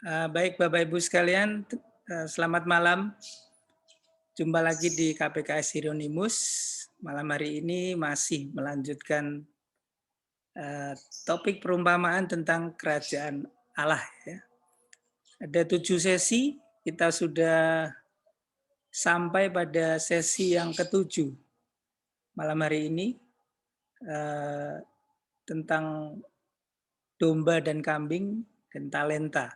Baik Bapak Ibu sekalian, selamat malam. Jumpa lagi di KPKS Hieronymus. Malam hari ini masih melanjutkan topik perumpamaan tentang kerajaan Allah. Ya. Ada 7 sesi, kita sudah sampai pada sesi yang ketujuh malam hari ini tentang domba dan kambing dan talenta.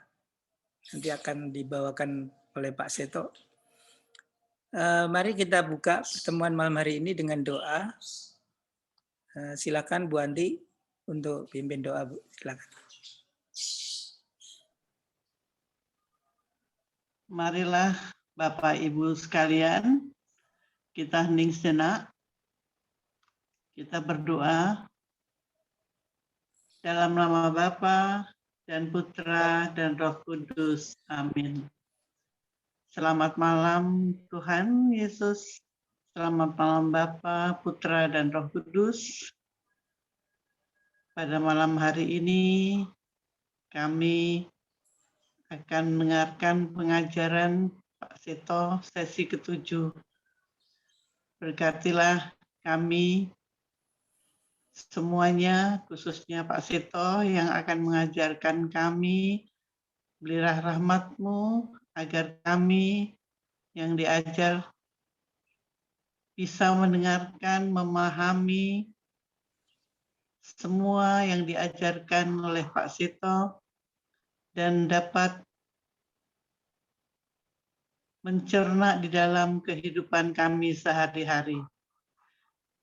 Nanti akan dibawakan oleh Pak Seto. Mari kita buka pertemuan malam hari ini dengan doa. Silakan Bu Anti untuk pimpin doa, Bu. Silakan. Marilah Bapak Ibu sekalian, kita hening sejenak. Kita berdoa dalam nama Bapa dan Putra dan Roh Kudus. Amin. Selamat malam Tuhan Yesus. Selamat malam Bapa, Putra dan Roh Kudus. Pada malam hari ini kami akan mendengarkan pengajaran Pak Seto sesi ke-7. Berkatilah kami semuanya, khususnya Pak Seto yang akan mengajarkan kami. Berilah rahmat-Mu agar kami yang diajar bisa mendengarkan, memahami semua yang diajarkan oleh Pak Seto dan dapat mencerna di dalam kehidupan kami sehari-hari.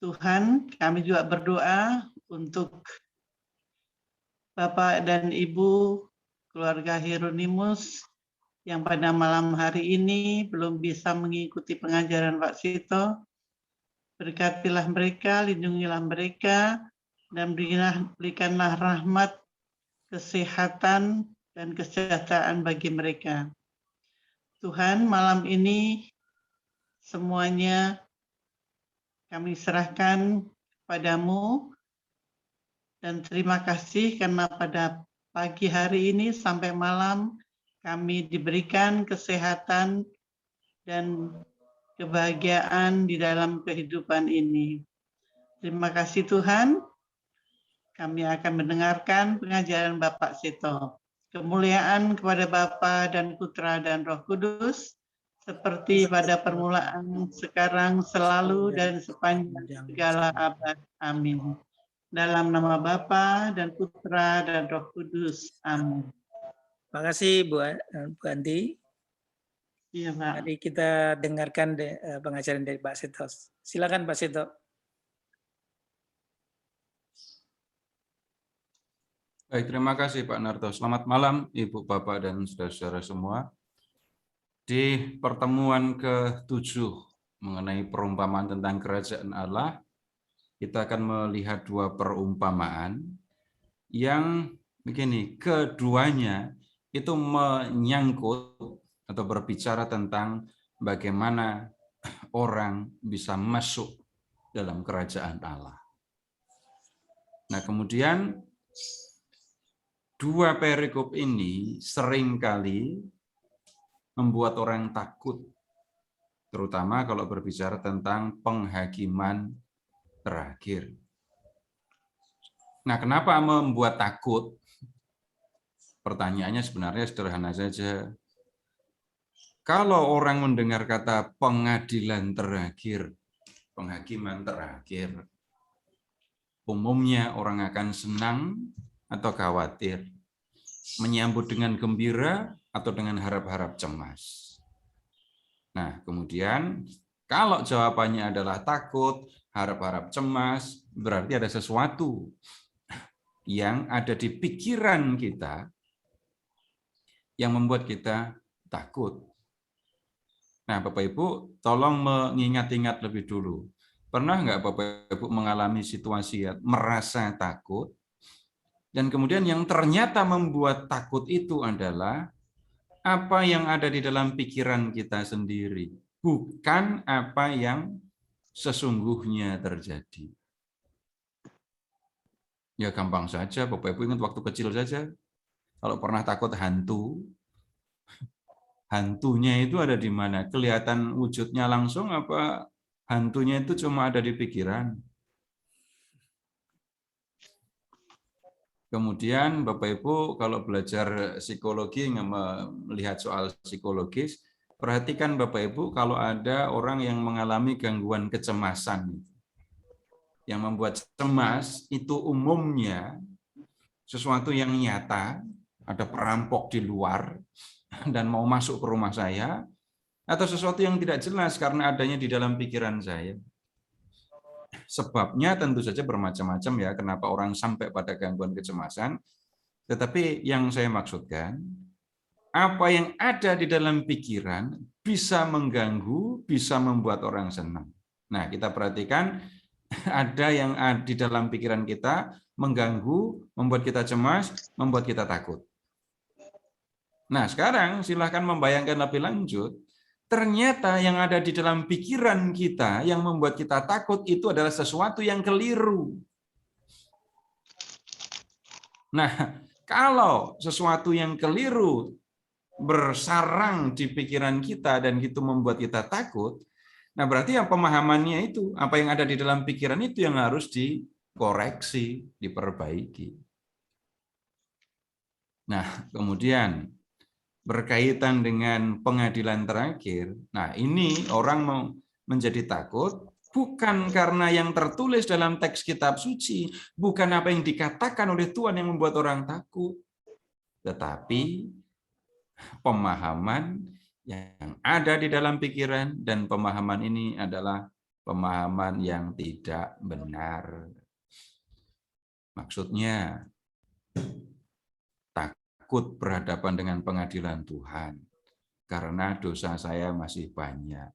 Tuhan, kami juga berdoa untuk Bapak dan Ibu keluarga Hieronymus yang pada malam hari ini belum bisa mengikuti pengajaran Pak Seto. Berkatilah mereka, lindungilah mereka, dan berikanlah rahmat, kesehatan, dan kesejahteraan bagi mereka. Tuhan, malam ini semuanya kami serahkan padamu, dan terima kasih karena pada pagi hari ini sampai malam kami diberikan kesehatan dan kebahagiaan di dalam kehidupan ini. Terima kasih Tuhan. Kami akan mendengarkan pengajaran Bapak Seto. Kemuliaan kepada Bapa dan Putra dan Roh Kudus, seperti pada permulaan, sekarang, selalu, dan sepanjang segala abad. Amin. Dalam nama Bapa dan Putra dan Roh Kudus. Amin. Terima kasih Bu Anti. Iya, Pak. Mari kita dengarkan pengajaran dari Pak Seto. Silakan Pak Seto. Baik, terima kasih Pak Narto. Selamat malam Ibu, Bapak, dan saudara-saudara semua. Di pertemuan ke-7 mengenai perumpamaan tentang kerajaan Allah, kita akan melihat dua perumpamaan yang begini, keduanya itu menyangkut atau berbicara tentang bagaimana orang bisa masuk dalam kerajaan Allah. Nah, kemudian dua perikop ini seringkali membuat orang takut, terutama kalau berbicara tentang penghakiman terakhir. Nah, kenapa membuat takut? Pertanyaannya sebenarnya sederhana saja. Kalau orang mendengar kata pengadilan terakhir, penghakiman terakhir, umumnya orang akan senang atau khawatir, menyambut dengan gembira atau dengan harap-harap cemas. Nah, kemudian kalau jawabannya adalah takut, harap-harap cemas, berarti ada sesuatu yang ada di pikiran kita yang membuat kita takut. Nah, Bapak Ibu, tolong mengingat-ingat lebih dulu. Pernah nggak Bapak Ibu mengalami situasi merasa takut, dan kemudian yang ternyata membuat takut itu adalah apa yang ada di dalam pikiran kita sendiri, bukan apa yang sesungguhnya terjadi. Ya gampang saja, Bapak Ibu ingat waktu kecil saja, kalau pernah takut hantu, Hantunya itu ada di mana? Kelihatan wujudnya langsung apa hantunya itu cuma ada di pikiran? Kemudian Bapak Ibu kalau belajar psikologi, melihat soal psikologis, perhatikan Bapak Ibu kalau ada orang yang mengalami gangguan kecemasan. Yang membuat cemas itu umumnya sesuatu yang nyata, ada perampok di luar dan mau masuk ke rumah saya, atau sesuatu yang tidak jelas karena adanya di dalam pikiran saya. Sebabnya tentu saja bermacam-macam ya, kenapa orang sampai pada gangguan kecemasan. Tetapi yang saya maksudkan, apa yang ada di dalam pikiran bisa mengganggu, bisa membuat orang senang. Nah, kita perhatikan ada yang di dalam pikiran kita mengganggu, membuat kita cemas, membuat kita takut. Nah, sekarang silahkan membayangkan lebih lanjut. Ternyata yang ada di dalam pikiran kita yang membuat kita takut itu adalah sesuatu yang keliru. Nah, kalau sesuatu yang keliru bersarang di pikiran kita dan itu membuat kita takut, nah berarti yang pemahamannya itu, apa yang ada di dalam pikiran itu yang harus dikoreksi, diperbaiki. Nah, kemudian berkaitan dengan pengadilan terakhir, nah ini orang menjadi takut bukan karena yang tertulis dalam teks kitab suci, bukan apa yang dikatakan oleh Tuhan yang membuat orang takut, tetapi pemahaman yang ada di dalam pikiran, dan pemahaman ini adalah pemahaman yang tidak benar. Maksudnya, takut berhadapan dengan pengadilan Tuhan karena dosa saya masih banyak.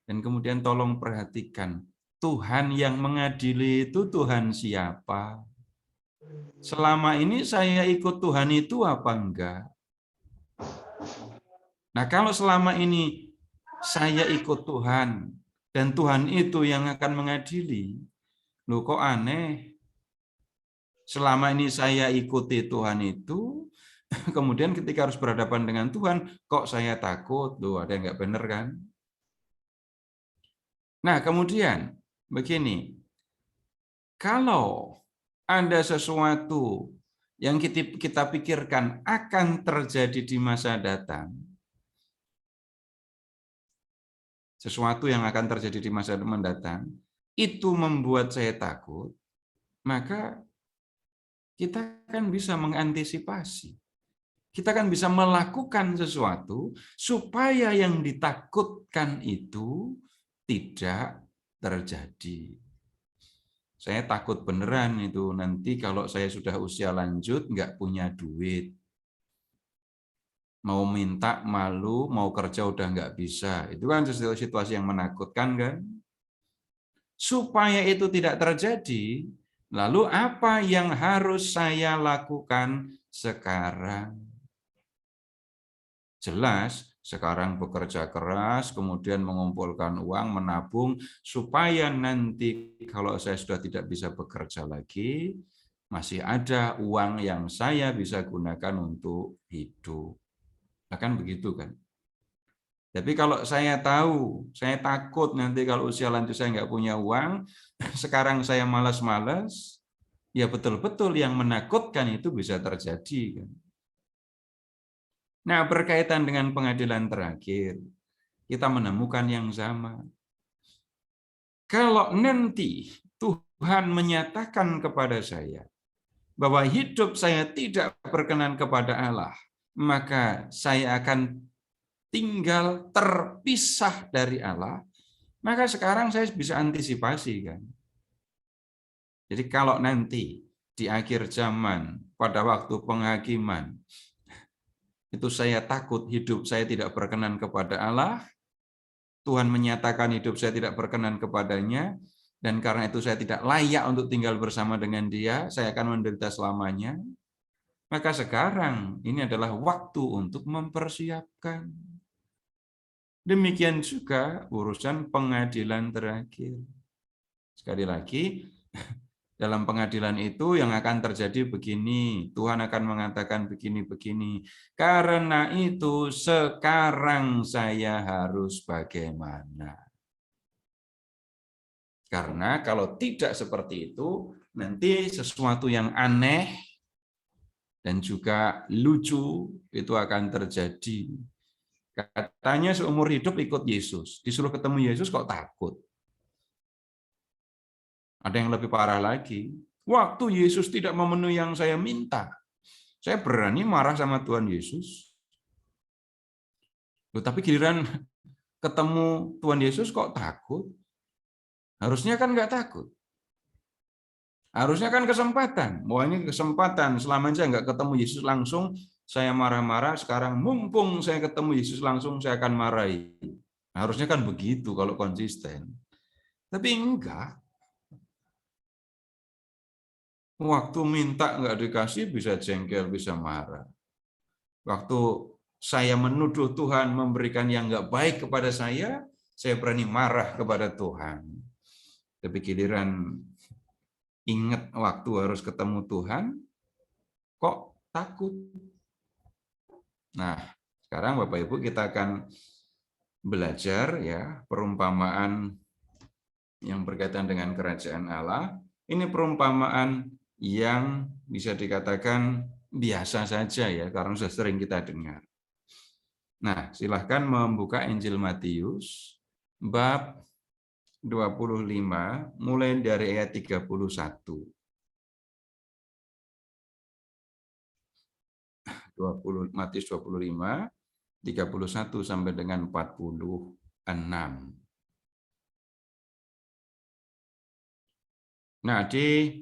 Dan kemudian tolong perhatikan, Tuhan yang mengadili itu Tuhan siapa? Selama ini saya ikut Tuhan itu apa enggak? Nah, kalau selama ini saya ikut Tuhan dan Tuhan itu yang akan mengadili, loh kok aneh? Selama ini saya ikuti Tuhan itu, kemudian ketika harus berhadapan dengan Tuhan, kok saya takut? Loh, ada yang nggak benar kan? Nah, kemudian begini, kalau ada sesuatu yang kita pikirkan akan terjadi di masa datang, sesuatu yang akan terjadi di masa mendatang, itu membuat saya takut, maka kita kan bisa mengantisipasi. Kita kan bisa melakukan sesuatu supaya yang ditakutkan itu tidak terjadi. Saya takut beneran itu nanti kalau saya sudah usia lanjut nggak punya duit. Mau minta malu, mau kerja udah nggak bisa. Itu kan situasi yang menakutkan kan? Supaya itu tidak terjadi, lalu apa yang harus saya lakukan sekarang? Jelas, sekarang bekerja keras, kemudian mengumpulkan uang, menabung, supaya nanti kalau saya sudah tidak bisa bekerja lagi, masih ada uang yang saya bisa gunakan untuk hidup. Akan begitu kan? Tapi kalau saya tahu, saya takut nanti kalau usia lanjut saya nggak punya uang, sekarang saya malas-malas, ya betul-betul yang menakutkan itu bisa terjadi. Nah, berkaitan dengan pengadilan terakhir, kita menemukan yang sama. Kalau nanti Tuhan menyatakan kepada saya bahwa hidup saya tidak berkenan kepada Allah, maka saya akan tinggal terpisah dari Allah, maka sekarang saya bisa antisipasi kan. Jadi kalau nanti di akhir zaman pada waktu penghakiman itu saya takut hidup saya tidak berkenan kepada Allah, Tuhan menyatakan hidup saya tidak berkenan kepadanya, dan karena itu saya tidak layak untuk tinggal bersama dengan Dia, saya akan menderita selamanya, maka sekarang ini adalah waktu untuk mempersiapkan. Demikian juga urusan pengadilan terakhir. Sekali lagi, dalam pengadilan itu yang akan terjadi begini, Tuhan akan mengatakan begini-begini. Karena itu sekarang saya harus bagaimana? Karena kalau tidak seperti itu, nanti sesuatu yang aneh dan juga lucu itu akan terjadi. Katanya seumur hidup ikut Yesus, disuruh ketemu Yesus kok takut. Ada yang lebih parah lagi. Waktu Yesus tidak memenuhi yang saya minta, saya berani marah sama Tuhan Yesus. Loh, tapi giliran ketemu Tuhan Yesus kok takut? Harusnya kan nggak takut. Harusnya kan kesempatan. Wah, ini kesempatan. Selama ini saya nggak ketemu Yesus langsung, saya marah-marah. Sekarang mumpung saya ketemu Yesus langsung, saya akan marahi. Harusnya kan begitu kalau konsisten. Tapi enggak. Waktu minta nggak dikasih bisa jengkel, bisa marah. Waktu saya menuduh Tuhan memberikan yang nggak baik kepada saya berani marah kepada Tuhan. Tapi giliran ingat waktu harus ketemu Tuhan, kok takut? Nah, sekarang Bapak Ibu kita akan belajar ya perumpamaan yang berkaitan dengan kerajaan Allah. Ini perumpamaan yang bisa dikatakan biasa saja ya, karena sudah sering kita dengar. Nah, silahkan membuka Injil Matius bab 25 mulai dari ayat 31. Matius 25 31 sampai dengan 46. Nah, di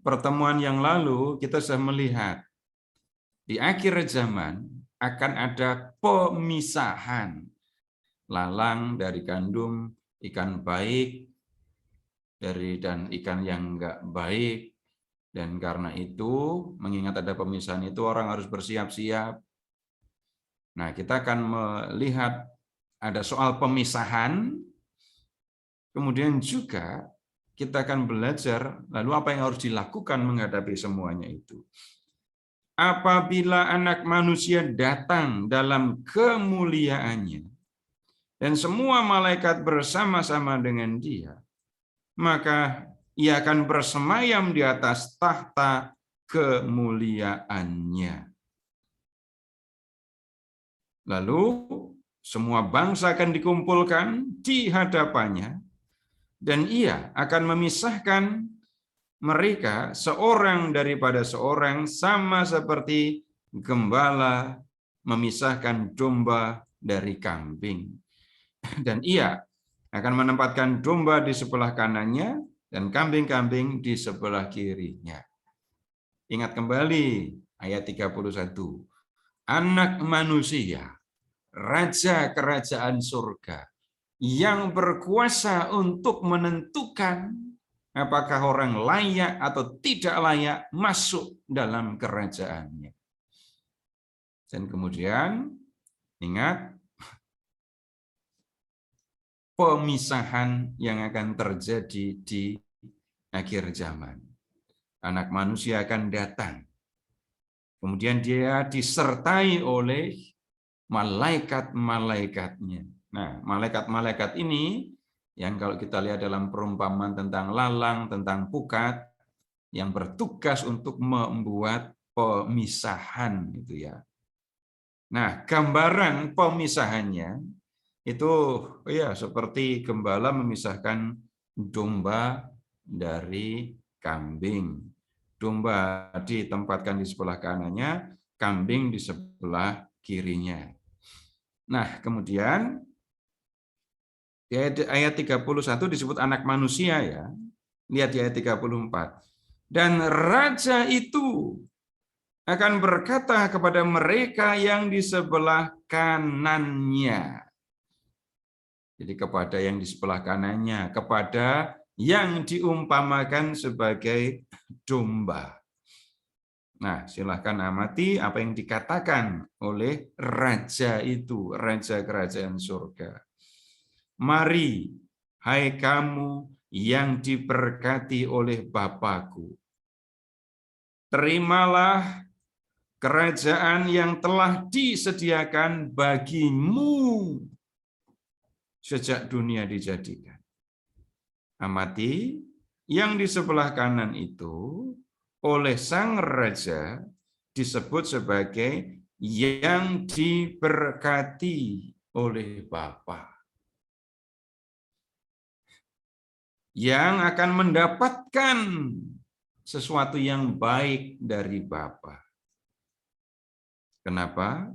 pertemuan yang lalu kita sudah melihat di akhir zaman akan ada pemisahan lalang dari gandum, ikan baik dan ikan yang enggak baik. Dan karena itu, mengingat ada pemisahan itu, orang harus bersiap-siap. Nah, kita akan melihat ada soal pemisahan, kemudian juga kita akan belajar lalu apa yang harus dilakukan menghadapi semuanya itu. Apabila Anak Manusia datang dalam kemuliaannya dan semua malaikat bersama-sama dengan Dia, maka Ia akan bersemayam di atas tahta kemuliaannya. Lalu semua bangsa akan dikumpulkan di hadapannya, dan Ia akan memisahkan mereka seorang daripada seorang, sama seperti gembala memisahkan domba dari kambing. Dan Ia akan menempatkan domba di sebelah kanannya dan kambing-kambing di sebelah kirinya. Ingat kembali ayat 31. Anak Manusia, Raja Kerajaan Surga, yang berkuasa untuk menentukan apakah orang layak atau tidak layak masuk dalam kerajaannya. Dan kemudian ingat pemisahan yang akan terjadi di akhir zaman. Anak Manusia akan datang. Kemudian Dia disertai oleh malaikat-malaikatnya. Nah, malaikat-malaikat ini yang kalau kita lihat dalam perumpamaan tentang lalang, tentang pukat, yang bertugas untuk membuat pemisahan itu ya. Nah, gambaran pemisahannya itu ya seperti gembala memisahkan domba dari kambing. Domba ditempatkan di sebelah kanannya, kambing di sebelah kirinya. Nah, kemudian di ayat 31 disebut anak manusia ya. Lihat di ayat 34. Dan raja itu akan berkata kepada mereka yang di sebelah kanannya. Jadi kepada yang di sebelah kanannya, kepada yang diumpamakan sebagai domba. Nah, silahkan amati apa yang dikatakan oleh raja itu, Raja Kerajaan Surga. Mari, hai kamu yang diberkati oleh Bapa-Ku. Terimalah kerajaan yang telah disediakan bagimu sejak dunia dijadikan. Amati, yang di sebelah kanan itu oleh Sang Raja disebut sebagai yang diberkati oleh Bapa. Yang akan mendapatkan sesuatu yang baik dari Bapa. Kenapa?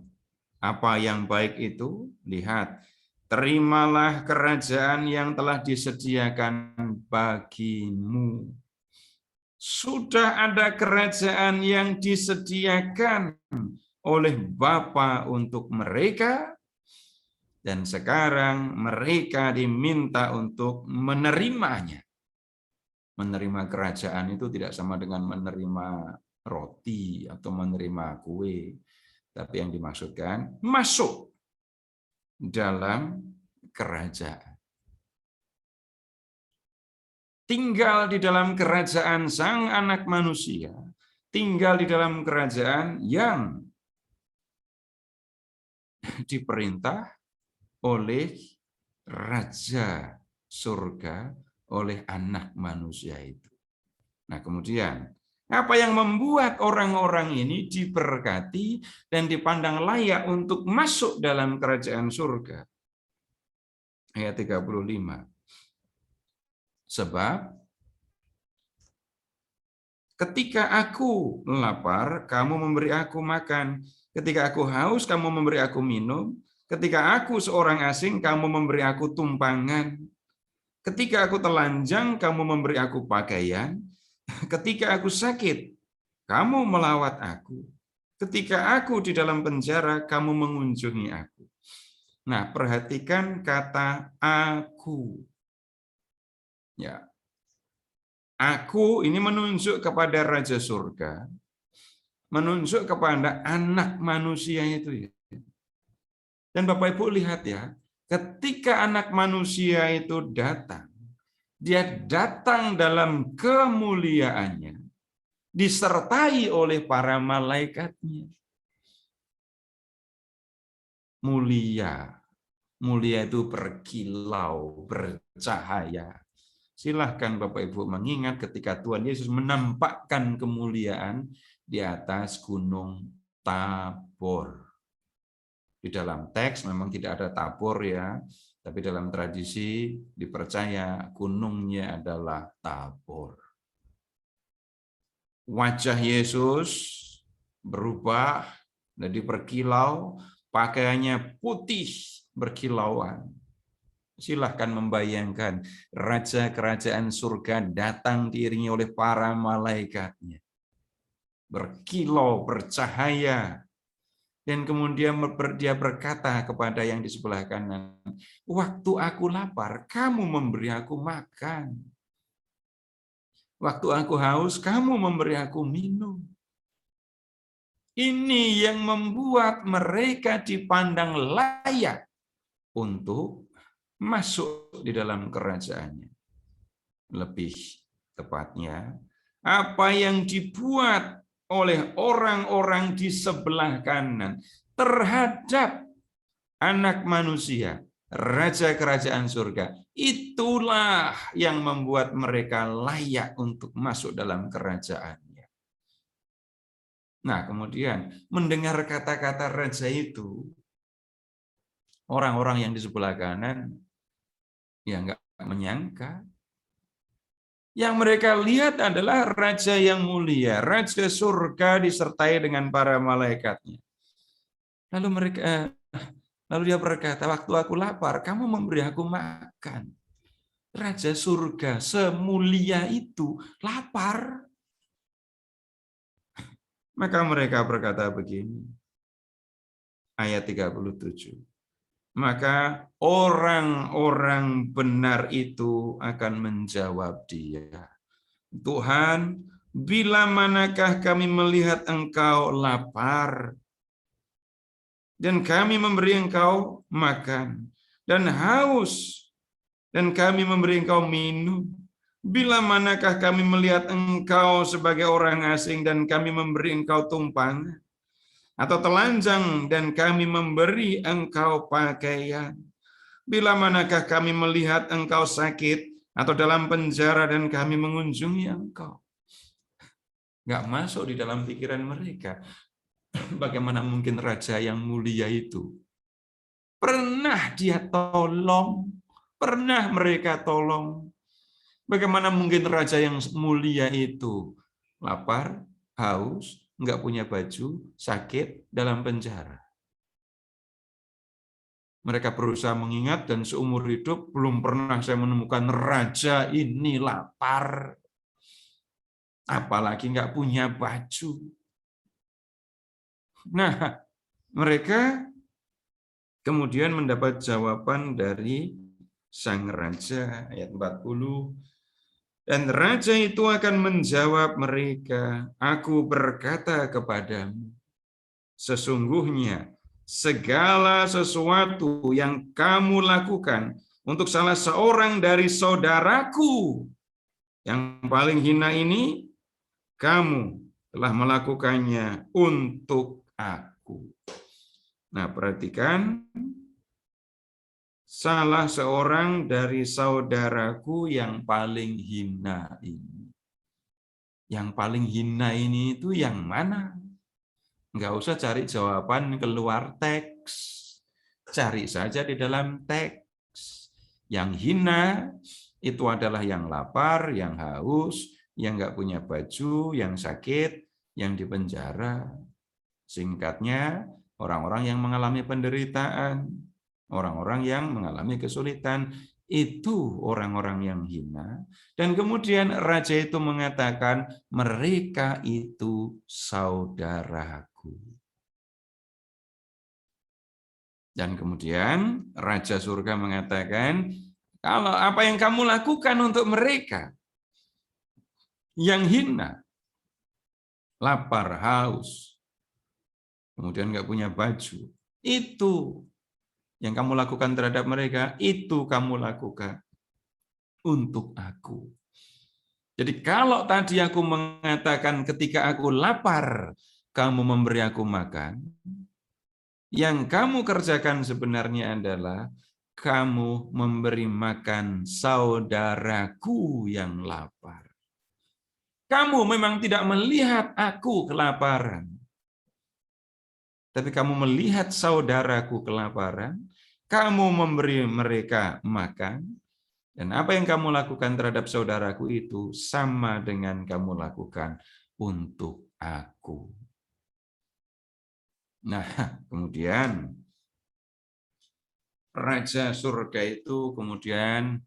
Apa yang baik itu? Lihat, terimalah kerajaan yang telah disediakan bagimu. Sudah ada kerajaan yang disediakan oleh Bapa untuk mereka, dan sekarang mereka diminta untuk menerimanya. Menerima kerajaan itu tidak sama dengan menerima roti atau menerima kue, tapi yang dimaksudkan masuk dalam kerajaan. Tinggal di dalam kerajaan Sang Anak Manusia, tinggal di dalam kerajaan yang diperintah oleh Raja Surga, oleh Anak Manusia itu. Nah, kemudian apa yang membuat orang-orang ini diberkati dan dipandang layak untuk masuk dalam kerajaan surga? Ayat 35. Sebab ketika aku lapar, kamu memberi aku makan. Ketika aku haus, kamu memberi aku minum. Ketika aku seorang asing, kamu memberi aku tumpangan. Ketika aku telanjang, kamu memberi aku pakaian. Ketika aku sakit, kamu melawat aku. Ketika aku di dalam penjara, kamu mengunjungi aku. Nah, perhatikan kata aku. Ya. Aku ini menunjuk kepada Raja Surga, menunjuk kepada Anak Manusia itu. Dan Bapak Ibu lihat ya, ketika Anak Manusia itu datang, dia datang dalam kemuliaannya, disertai oleh para malaikatnya. Mulia, mulia itu berkilau, bercahaya. Silahkan Bapak Ibu mengingat ketika Tuhan Yesus menampakkan kemuliaan di atas gunung Tabor. Di dalam teks memang tidak ada Tabor ya, tapi dalam tradisi dipercaya gunungnya adalah Tabor. Wajah Yesus berubah, jadi berkilau, pakaiannya putih berkilauan. Silahkan membayangkan Raja Kerajaan Surga datang diiringi oleh para malaikatnya. Berkilau, bercahaya. Dan kemudian dia berkata kepada yang di sebelah kanan, waktu aku lapar, kamu memberi aku makan. Waktu aku haus, kamu memberi aku minum. Ini yang membuat mereka dipandang layak untuk masuk di dalam kerajaannya. Lebih tepatnya, apa yang dibuat oleh orang-orang di sebelah kanan terhadap Anak Manusia, Raja Kerajaan Surga, itulah yang membuat mereka layak untuk masuk dalam kerajaannya. Nah, kemudian mendengar kata-kata raja itu, orang-orang yang di sebelah kanan ya nggak menyangka. Yang mereka lihat adalah Raja yang mulia, Raja Surga disertai dengan para malaikatnya. Lalu dia berkata, waktu aku lapar, kamu memberi aku makan. Raja Surga semulia itu lapar. Maka mereka berkata begini, ayat 37. Maka orang-orang benar itu akan menjawab dia, Tuhan, bila manakah kami melihat Engkau lapar, dan kami memberi Engkau makan, dan haus, dan kami memberi Engkau minum. Bila manakah kami melihat engkau sebagai orang asing dan kami memberi engkau tumpang, atau telanjang dan kami memberi engkau pakaian? Bila manakah kami melihat engkau sakit atau dalam penjara dan kami mengunjungi engkau? Nggak masuk di dalam pikiran mereka. Bagaimana mungkin raja yang mulia itu? Pernah dia tolong, pernah mereka tolong. Bagaimana mungkin raja yang mulia itu lapar, haus, nggak punya baju, sakit, dalam penjara? Mereka berusaha mengingat dan seumur hidup belum pernah saya menemukan raja ini lapar, apalagi nggak punya baju. Nah, mereka kemudian mendapat jawaban dari sang raja, ayat 40. Dan raja itu akan menjawab mereka, aku berkata kepadamu, sesungguhnya segala sesuatu yang kamu lakukan untuk salah seorang dari saudaraku yang paling hina ini, kamu telah melakukannya untuk aku. Nah, perhatikan, salah seorang dari saudaraku yang paling hina ini. Yang paling hina ini itu yang mana? Nggak usah cari jawaban keluar teks. Cari saja di dalam teks. Yang hina itu adalah yang lapar, yang haus, yang nggak punya baju, yang sakit, yang dipenjara. Singkatnya, orang-orang yang mengalami penderitaan, orang-orang yang mengalami kesulitan, itu orang-orang yang hina. Dan kemudian raja itu mengatakan, mereka itu saudaraku. Dan kemudian raja surga mengatakan, kalau apa yang kamu lakukan untuk mereka yang hina, lapar, haus, kemudian nggak punya baju, itu yang kamu lakukan terhadap mereka, itu kamu lakukan untuk aku. Jadi kalau tadi aku mengatakan ketika aku lapar, kamu memberi aku makan, yang kamu kerjakan sebenarnya adalah kamu memberi makan saudaraku yang lapar. Kamu memang tidak melihat aku kelaparan, tapi kamu melihat saudaraku kelaparan, kamu memberi mereka makan, dan apa yang kamu lakukan terhadap saudaraku itu sama dengan kamu lakukan untuk aku. Nah, kemudian Raja Surga itu kemudian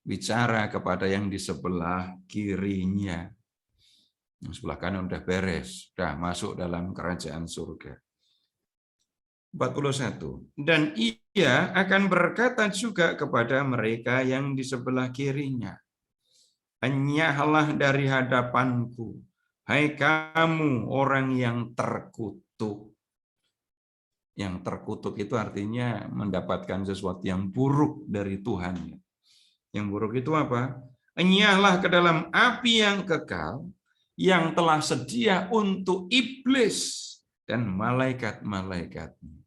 bicara kepada yang di sebelah kirinya. Yang sebelah kanan udah beres, udah masuk dalam kerajaan surga. 41. Dan ia akan berkata juga kepada mereka yang di sebelah kirinya, enyahlah dari hadapanku, hai kamu orang yang terkutuk. Yang terkutuk itu artinya mendapatkan sesuatu yang buruk dari Tuhan. Yang buruk itu apa? Enyahlah ke dalam api yang kekal, yang telah sedia untuk iblis dan malaikat-malaikatnya.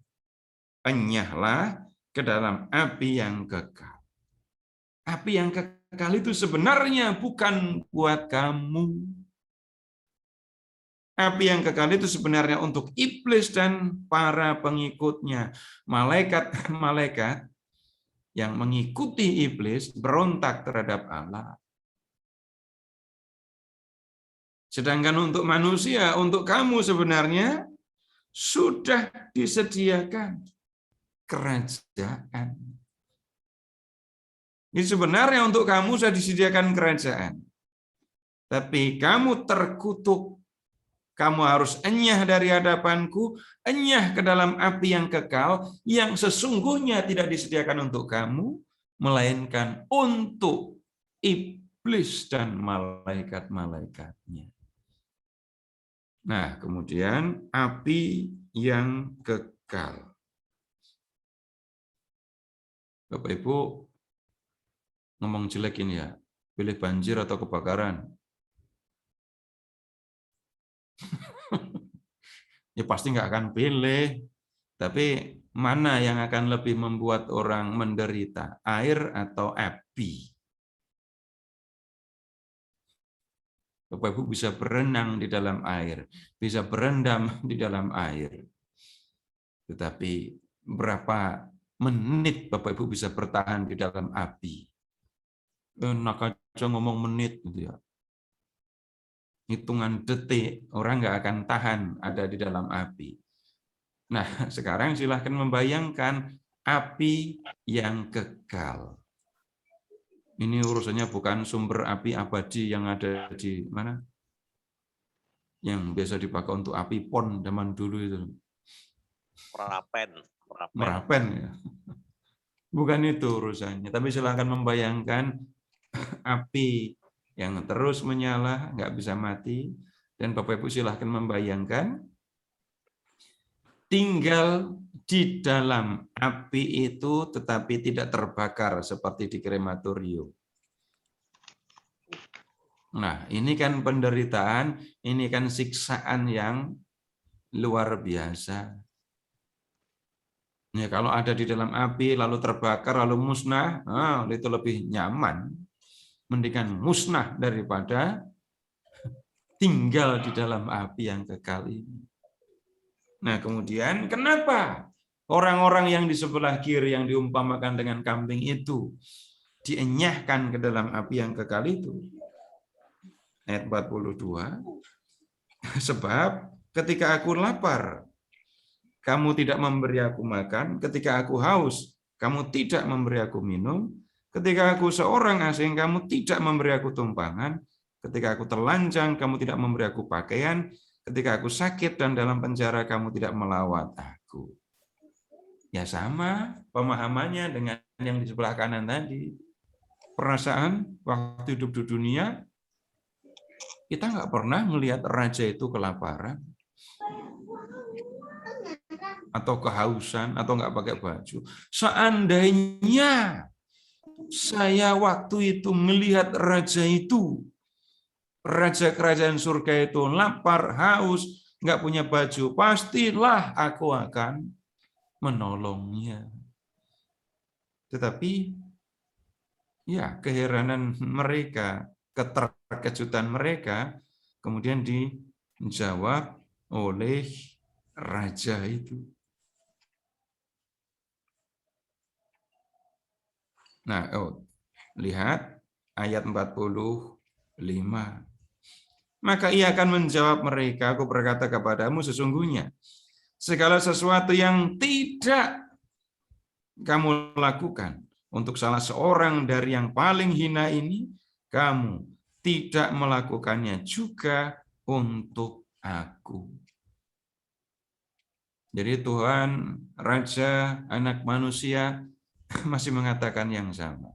Enyahlah ke dalam api yang kekal. Api yang kekal itu sebenarnya bukan buat kamu. Api yang kekal itu sebenarnya untuk iblis dan para pengikutnya. Malaikat-malaikat yang mengikuti iblis berontak terhadap Allah. Sedangkan untuk manusia, untuk kamu sebenarnya sudah disediakan kerajaan. Ini sebenarnya untuk kamu sudah disediakan kerajaan. Tapi kamu terkutuk. Kamu harus enyah dari hadapanku, enyah ke dalam api yang kekal, yang sesungguhnya tidak disediakan untuk kamu, melainkan untuk iblis dan malaikat-malaikatnya. Nah, kemudian api yang kekal. Bapak Ibu ngomong jelek ini ya, Pilih banjir atau kebakaran? Ya pasti nggak akan pilih. Tapi mana yang akan lebih membuat orang menderita? Air atau api? Bapak Ibu bisa berenang di dalam air, bisa berendam di dalam air. Tetapi berapa menit Bapak Ibu bisa bertahan di dalam api? Enak aja ngomong menit gitu ya. Hitungan detik orang nggak akan tahan ada di dalam api. Nah, sekarang silahkan membayangkan api yang kekal. Ini urusannya bukan sumber api abadi yang ada di mana? Yang biasa dipakai untuk api pon zaman dulu itu. Merapen ya. Bukan itu urusannya. Tapi silahkan membayangkan api yang terus menyala, nggak bisa mati. Dan Bapak Ibu silahkan membayangkan tinggal di dalam api itu tetapi tidak terbakar seperti di krematorium. Nah, ini kan penderitaan, ini kan siksaan yang luar biasa. Ya, kalau ada di dalam api, lalu terbakar, lalu musnah, itu lebih nyaman. Mendingan musnah daripada tinggal di dalam api yang kekal ini. Nah, kemudian kenapa orang-orang yang di sebelah kiri yang diumpamakan dengan kambing itu dienyahkan ke dalam api yang kekal itu? Ayat 42. Sebab ketika aku lapar, kamu tidak memberi aku makan. Ketika aku haus, kamu tidak memberi aku minum. Ketika aku seorang asing, kamu tidak memberi aku tumpangan. Ketika aku telanjang, kamu tidak memberi aku pakaian. Ketika aku sakit dan dalam penjara, kamu tidak melawat aku. Ya sama pemahamannya dengan yang di sebelah kanan tadi. Perasaan waktu hidup di dunia, kita nggak pernah melihat raja itu kelaparan. Atau kehausan, atau nggak pakai baju. Seandainya saya waktu itu melihat raja itu, raja kerajaan surga itu lapar, haus, nggak punya baju, pastilah aku akan menolongnya. Tetapi ya keheranan mereka, keterkejutan mereka, kemudian dijawab oleh raja itu. Nah, lihat ayat 45. Maka ia akan menjawab mereka, aku berkata kepadamu sesungguhnya, segala sesuatu yang tidak kamu lakukan untuk salah seorang dari yang paling hina ini, kamu tidak melakukannya juga untuk aku. Jadi Tuhan, Raja, Anak Manusia masih mengatakan yang sama.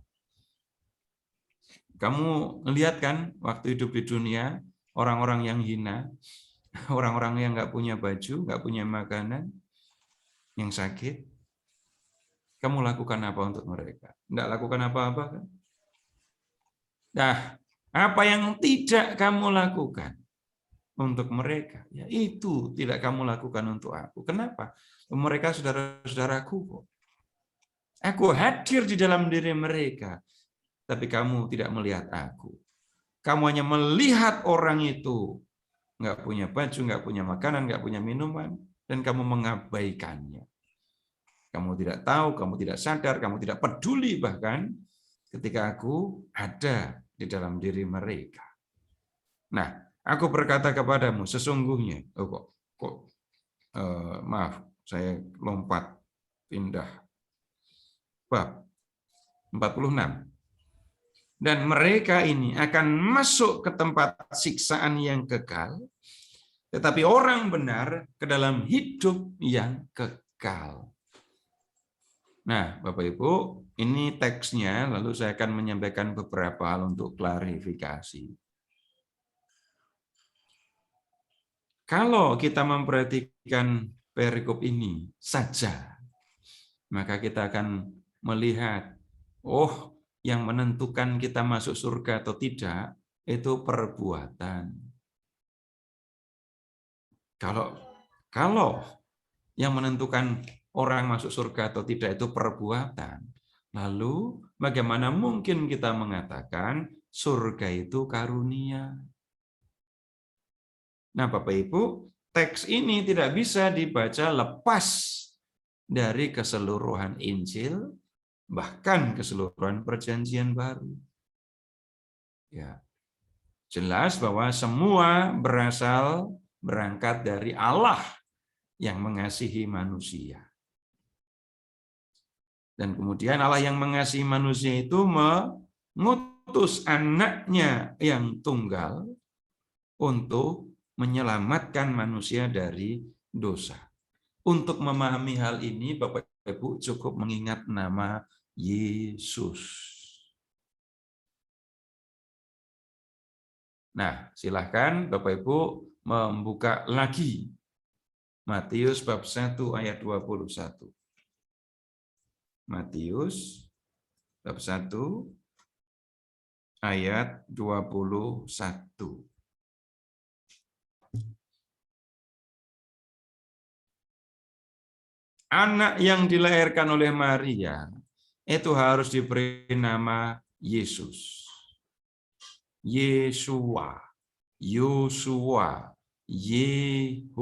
Kamu lihat kan waktu hidup di dunia, orang-orang yang hina, orang-orang yang nggak punya baju, nggak punya makanan, yang sakit, kamu lakukan apa untuk mereka? Nggak lakukan apa-apa kan? Nah, apa yang tidak kamu lakukan untuk mereka, ya itu tidak kamu lakukan untuk aku. Kenapa? Mereka saudara-saudaraku kok. Aku hadir di dalam diri mereka, tapi kamu tidak melihat aku. Kamu hanya melihat orang itu nggak punya baju, nggak punya makanan, nggak punya minuman, dan kamu mengabaikannya. Kamu tidak tahu, kamu tidak sadar, kamu tidak peduli bahkan ketika aku ada di dalam diri mereka. Nah, aku berkata kepadamu, sesungguhnya, maaf, saya lompat, pindah. Bab 46. Dan mereka ini akan masuk ke tempat siksaan yang kekal, tetapi orang benar ke dalam hidup yang kekal. Nah, Bapak Ibu, ini teksnya, lalu saya akan menyampaikan beberapa hal untuk klarifikasi. Kalau kita memperhatikan perikop ini saja, maka kita akan melihat, yang menentukan kita masuk surga atau tidak itu perbuatan. Kalau yang menentukan orang masuk surga atau tidak itu perbuatan, lalu bagaimana mungkin kita mengatakan surga itu karunia? Nah, Bapak Ibu, teks ini tidak bisa dibaca lepas dari keseluruhan Injil, bahkan keseluruhan Perjanjian Baru. Ya, jelas bahwa semua berangkat dari Allah yang mengasihi manusia. Dan kemudian Allah yang mengasihi manusia itu mengutus anaknya yang tunggal untuk menyelamatkan manusia dari dosa. Untuk memahami hal ini, Bapak Ibu cukup mengingat nama Yesus. Nah, silahkan Bapak Ibu membuka lagi Matius bab 1 ayat 21. Matius bab 1 ayat 21. Anak yang dilahirkan oleh Maria itu harus diberi nama Yesus. Yesua, Yosua, Yehoshua.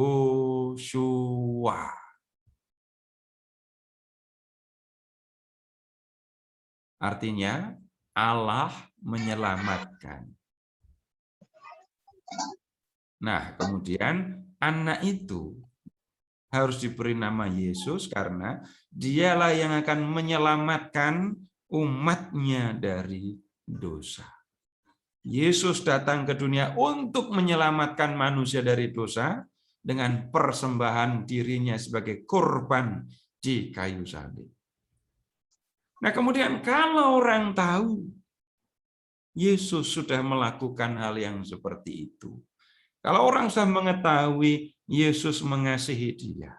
Artinya Allah menyelamatkan. Nah, kemudian anak itu harus diberi nama Yesus karena dialah yang akan menyelamatkan umatnya dari dosa. Yesus datang ke dunia untuk menyelamatkan manusia dari dosa dengan persembahan dirinya sebagai korban di kayu salib. Nah, kemudian kalau orang tahu Yesus sudah melakukan hal yang seperti itu, kalau orang sudah mengetahui Yesus mengasihi dia,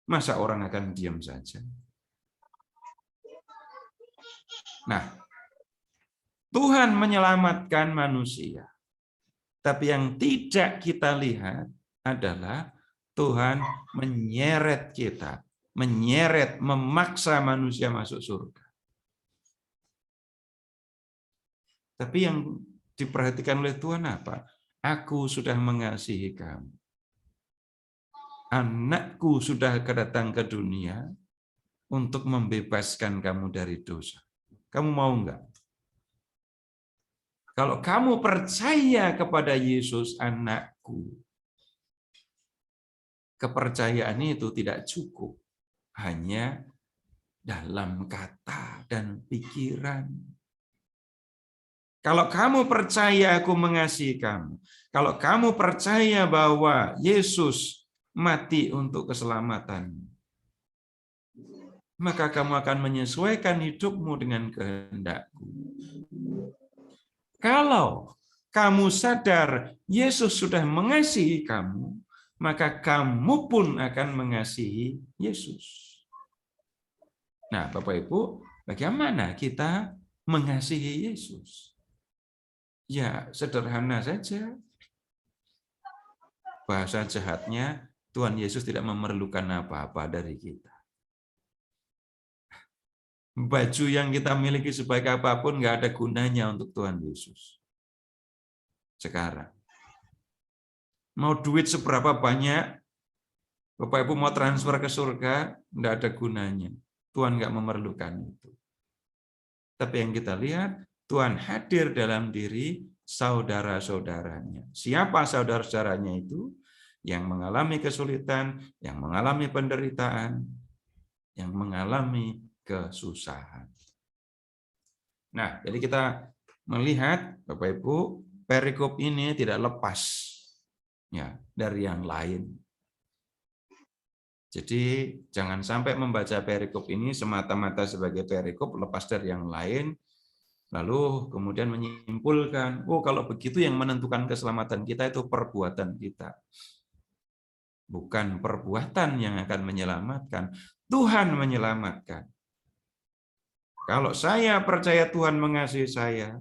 masa orang akan diam saja? Nah, Tuhan menyelamatkan manusia. Tapi yang tidak kita lihat adalah Tuhan menyeret kita, memaksa manusia masuk surga. Tapi yang diperhatikan oleh Tuhan apa? Aku sudah mengasihi kamu. Anakku sudah datang ke dunia untuk membebaskan kamu dari dosa. Kamu mau enggak? Kalau kamu percaya kepada Yesus anakku, kepercayaan itu tidak cukup hanya dalam kata dan pikiran. Kalau kamu percaya aku mengasihi kamu, kalau kamu percaya bahwa Yesus mati untuk keselamatanmu, maka kamu akan menyesuaikan hidupmu dengan kehendakku. Kalau kamu sadar Yesus sudah mengasihi kamu, maka kamu pun akan mengasihi Yesus. Nah, Bapak Ibu, bagaimana kita mengasihi Yesus? Ya, sederhana saja. Bahasa jahatnya, Tuhan Yesus tidak memerlukan apa-apa dari kita. Baju yang kita miliki sebaik apapun nggak ada gunanya untuk Tuhan Yesus. Sekarang. Mau duit seberapa banyak, Bapak Ibu mau transfer ke surga, nggak ada gunanya. Tuhan nggak memerlukan itu. Tapi yang kita lihat, Tuhan hadir dalam diri saudara-saudaranya. Siapa saudara-saudaranya itu? Yang mengalami kesulitan, yang mengalami penderitaan, yang mengalami kesusahan. Nah, jadi kita melihat, Bapak Ibu, perikop ini tidak lepas ya dari yang lain. Jadi jangan sampai membaca perikop ini semata-mata sebagai perikop lepas dari yang lain, lalu kemudian menyimpulkan, oh kalau begitu yang menentukan keselamatan kita itu perbuatan kita. Bukan perbuatan yang akan menyelamatkan, Tuhan menyelamatkan. Kalau saya percaya Tuhan mengasihi saya,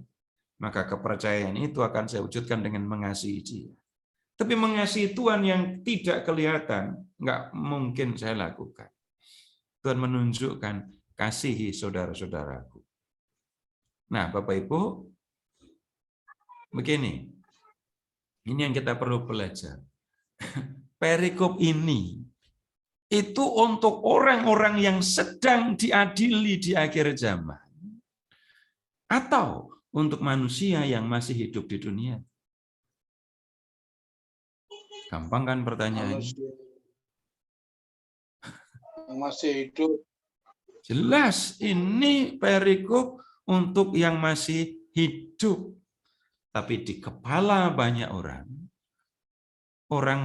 maka kepercayaan itu akan saya wujudkan dengan mengasihi Dia. Tapi mengasihi Tuhan yang tidak kelihatan, nggak mungkin saya lakukan. Tuhan menunjukkan, kasihi saudara-saudaraku. Nah, Bapak Ibu, begini, ini yang kita perlu belajar. Perikop ini itu untuk orang-orang yang sedang diadili di akhir zaman, atau untuk manusia yang masih hidup di dunia. Gampang kan pertanyaannya? Masih hidup. Jelas ini perikop untuk yang masih hidup. Tapi di kepala banyak orang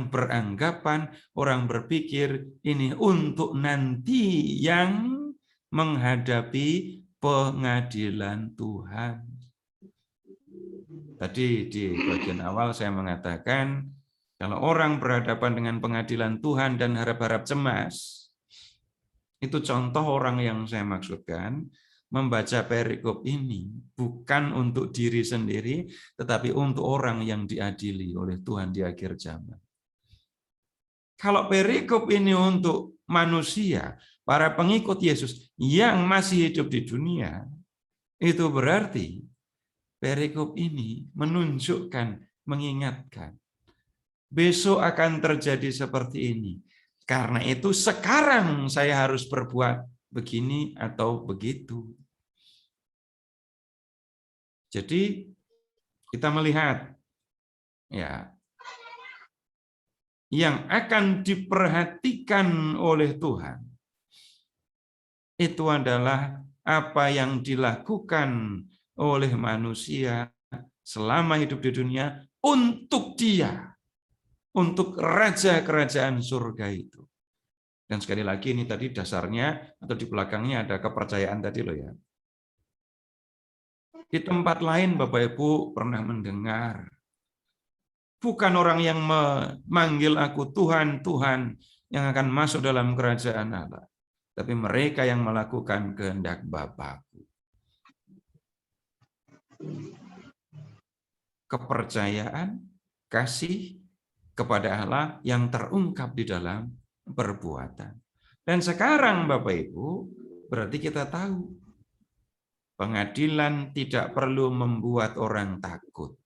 beranggapan, orang berpikir ini untuk nanti yang menghadapi pengadilan Tuhan. Tadi di bagian awal saya mengatakan, kalau orang berhadapan dengan pengadilan Tuhan dan harap-harap cemas, itu contoh orang yang saya maksudkan, membaca perikop ini bukan untuk diri sendiri, tetapi untuk orang yang diadili oleh Tuhan di akhir zaman. Kalau perikop ini untuk manusia, para pengikut Yesus yang masih hidup di dunia, itu berarti perikop ini menunjukkan, mengingatkan, besok akan terjadi seperti ini. Karena itu sekarang saya harus berbuat begini atau begitu. Jadi kita melihat ya, yang akan diperhatikan oleh Tuhan itu adalah apa yang dilakukan oleh manusia selama hidup di dunia untuk Dia, untuk raja kerajaan surga itu. Dan sekali lagi ini tadi dasarnya atau di belakangnya ada kepercayaan tadi loh ya. Di tempat lain Bapak Ibu pernah mendengar, bukan orang yang memanggil aku Tuhan, Tuhan yang akan masuk dalam kerajaan Allah, tapi mereka yang melakukan kehendak Bapa-Ku. Kepercayaan, kasih kepada Allah yang terungkap di dalam perbuatan. Dan sekarang Bapak Ibu, berarti kita tahu pengadilan tidak perlu membuat orang takut.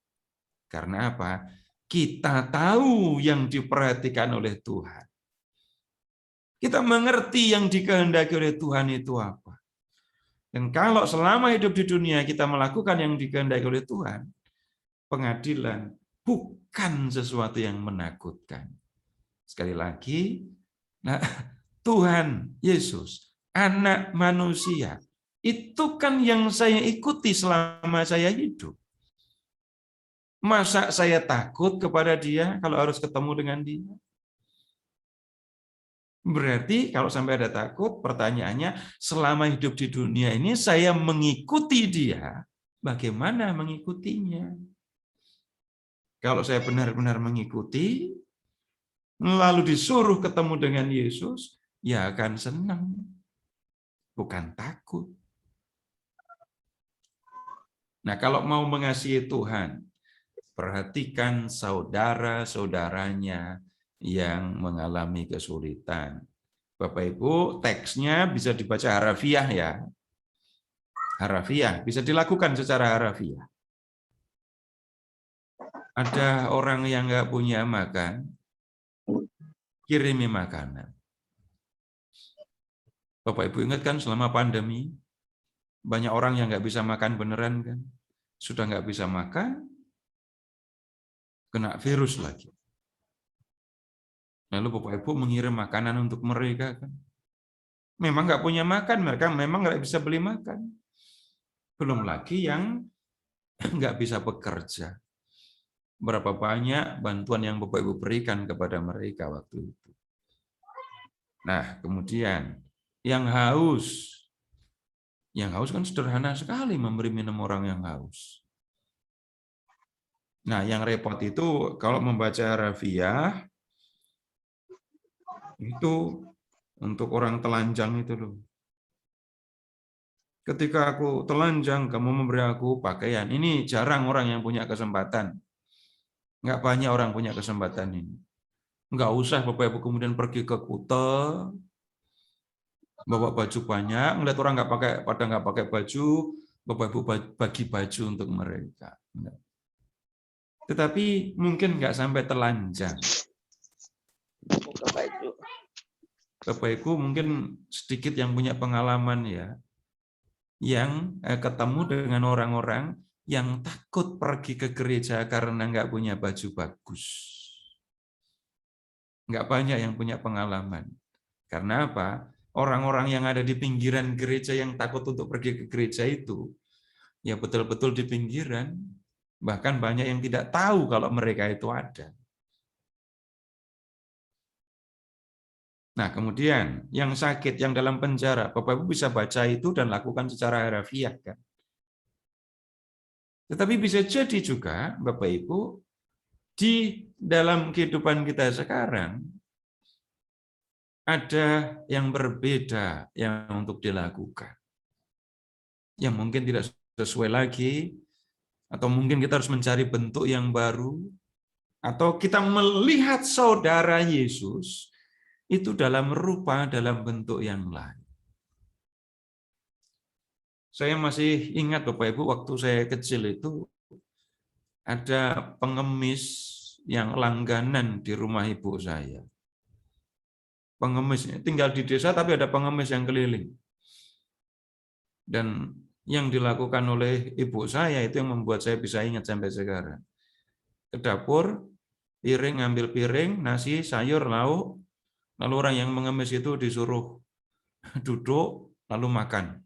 Karena apa? Kita tahu yang diperhatikan oleh Tuhan. Kita mengerti yang dikehendaki oleh Tuhan itu apa. Dan kalau selama hidup di dunia kita melakukan yang dikehendaki oleh Tuhan, pengadilan bukan sesuatu yang menakutkan. Sekali lagi, nah, Tuhan Yesus, anak manusia, itu kan yang saya ikuti selama saya hidup. Masa saya takut kepada Dia kalau harus ketemu dengan Dia? Berarti kalau sampai ada takut, pertanyaannya, selama hidup di dunia ini saya mengikuti Dia, bagaimana mengikutinya? Kalau saya benar-benar mengikuti, lalu disuruh ketemu dengan Yesus, ya akan senang, bukan takut. Nah, kalau mau mengasihi Tuhan, perhatikan saudara-saudaranya yang mengalami kesulitan. Bapak Ibu, teksnya bisa dibaca harafiah ya. Harafiah, bisa dilakukan secara harafiah. Ada orang yang nggak punya makan, kirimi makanan. Bapak Ibu ingat kan selama pandemi, banyak orang yang nggak bisa makan beneran kan? Sudah nggak bisa makan, kena virus lagi. Lalu Bapak Ibu mengirim makanan untuk mereka kan. Memang nggak punya makan, mereka memang nggak bisa beli makan. Belum lagi yang nggak bisa bekerja. Berapa banyak bantuan yang Bapak Ibu berikan kepada mereka waktu itu. Nah, kemudian yang haus kan sederhana sekali memberi minum orang yang haus. Nah, yang repot itu kalau membaca harafiah, itu untuk orang telanjang itu loh. Ketika aku telanjang, kamu memberi aku pakaian. Ini jarang orang yang punya kesempatan. Nggak banyak orang punya kesempatan ini. Nggak usah Bapak Ibu kemudian pergi ke Kuta, bawa baju banyak, ngeliat orang pada nggak pakai baju, Bapak Ibu bagi baju untuk mereka. Tetapi mungkin nggak sampai telanjang. Bapak Ibu mungkin sedikit yang punya pengalaman ya, yang ketemu dengan orang-orang yang takut pergi ke gereja karena nggak punya baju bagus. Nggak banyak yang punya pengalaman. Karena apa? Orang-orang yang ada di pinggiran gereja yang takut untuk pergi ke gereja itu, ya betul-betul di pinggiran, bahkan banyak yang tidak tahu kalau mereka itu ada. Nah, kemudian yang sakit, yang dalam penjara, Bapak Ibu bisa baca itu dan lakukan secara harafiah kan. Tetapi bisa jadi juga Bapak Ibu di dalam kehidupan kita sekarang ada yang berbeda yang untuk dilakukan. Yang mungkin tidak sesuai lagi, atau mungkin kita harus mencari bentuk yang baru, atau kita melihat saudara Yesus itu dalam rupa, dalam bentuk yang lain. Saya masih ingat Bapak Ibu, waktu saya kecil itu ada pengemis yang langganan di rumah ibu saya. Pengemis, tinggal di desa tapi ada pengemis yang keliling. Dan yang dilakukan oleh ibu saya itu yang membuat saya bisa ingat sampai sekarang. Ke dapur, piring, ambil piring, nasi, sayur, lauk, lalu orang yang mengemis itu disuruh duduk, lalu makan.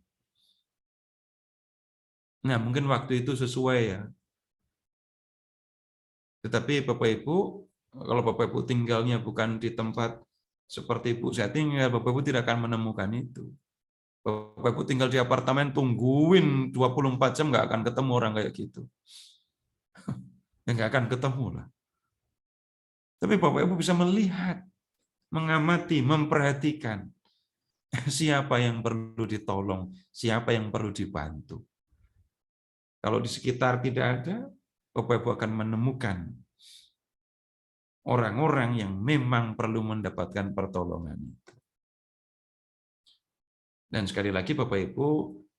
Nah, mungkin waktu itu sesuai ya. Tetapi Bapak Ibu, kalau Bapak Ibu tinggalnya bukan di tempat seperti Ibu saya tinggal, Bapak Ibu tidak akan menemukan itu. Bapak Ibu tinggal di apartemen, tungguin 24 jam, nggak akan ketemu orang kayak gitu. Ya nggak akan ketemu lah. Tapi Bapak Ibu bisa melihat, mengamati, memperhatikan siapa yang perlu ditolong, siapa yang perlu dibantu. Kalau di sekitar tidak ada, Bapak Ibu akan menemukan orang-orang yang memang perlu mendapatkan pertolongan itu. Dan sekali lagi Bapak Ibu,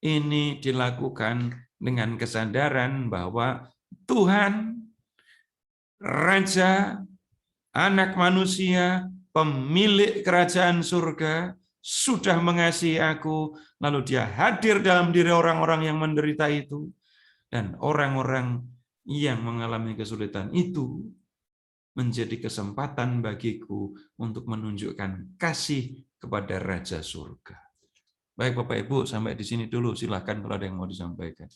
ini dilakukan dengan kesadaran bahwa Tuhan, Raja, Anak manusia, pemilik kerajaan surga, sudah mengasihi aku, lalu dia hadir dalam diri orang-orang yang menderita itu, dan orang-orang yang mengalami kesulitan itu menjadi kesempatan bagiku untuk menunjukkan kasih kepada Raja Surga. Baik Bapak Ibu, sampai di sini dulu. Silakan kalau ada yang mau disampaikan.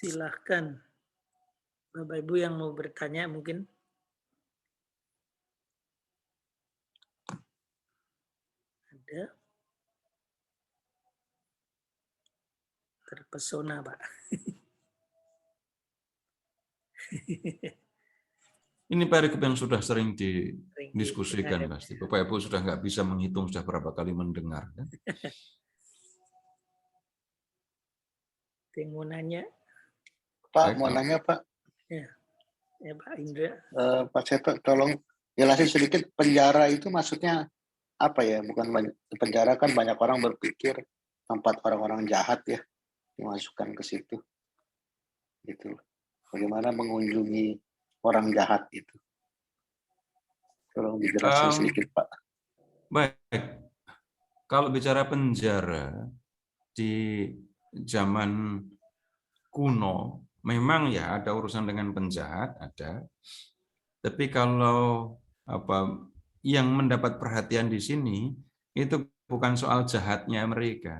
Silahkan. Bapak Ibu yang mau bertanya mungkin. Ada. Terpesona, Pak. Ini perikop yang sudah sering didiskusikan pasti. Bapak Ibu sudah nggak bisa menghitung sudah berapa kali mendengar. Kan? Yang mau nanya? Pak, mau nanya Pak. Ya Pak Indra. Pak Seto, tolong jelasin sedikit penjara itu maksudnya apa ya? Bukan penjara kan banyak orang berpikir tempat orang-orang jahat ya, dimasukkan ke situ. Gitu. Bagaimana mengunjungi orang jahat itu? Tolong dijelasin sedikit Pak. Baik, kalau bicara penjara di zaman kuno, memang ya ada urusan dengan penjahat, ada. Tapi kalau yang mendapat perhatian di sini itu bukan soal jahatnya mereka,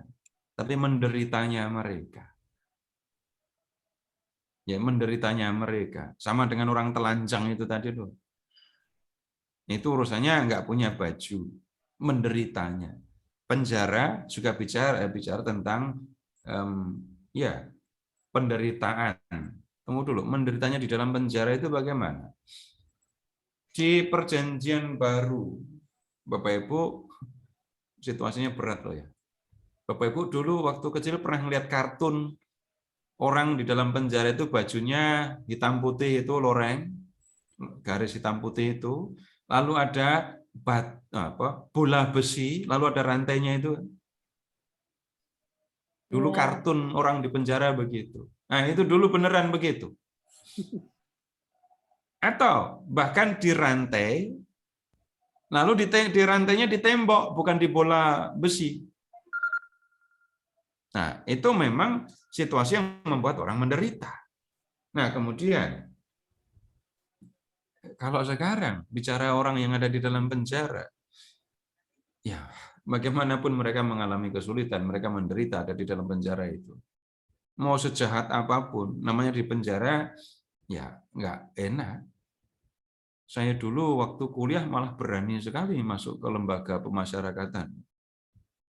tapi menderitanya mereka. Ya, menderitanya mereka. Sama dengan orang telanjang itu tadi loh. Itu urusannya nggak punya baju, menderitanya. Penjara juga bicara tentang ya penderitaan. Tunggu dulu, menderitanya di dalam penjara itu bagaimana? Di Perjanjian Baru, Bapak Ibu, situasinya berat loh ya. Bapak Ibu dulu waktu kecil pernah ngeliat kartun orang di dalam penjara itu bajunya hitam putih itu loreng, garis hitam putih itu, lalu ada bola besi, lalu ada rantainya itu. Dulu kartun orang di penjara begitu. Nah itu dulu beneran begitu. Atau bahkan dirantai, lalu di rantainya ditembok, bukan di bola besi. Nah, itu memang situasi yang membuat orang menderita. Nah, kemudian, kalau sekarang bicara orang yang ada di dalam penjara, ya bagaimanapun mereka mengalami kesulitan, mereka menderita ada di dalam penjara itu. Mau sejahat apapun, namanya di penjara, ya nggak enak. Saya dulu waktu kuliah malah berani sekali masuk ke lembaga pemasyarakatan.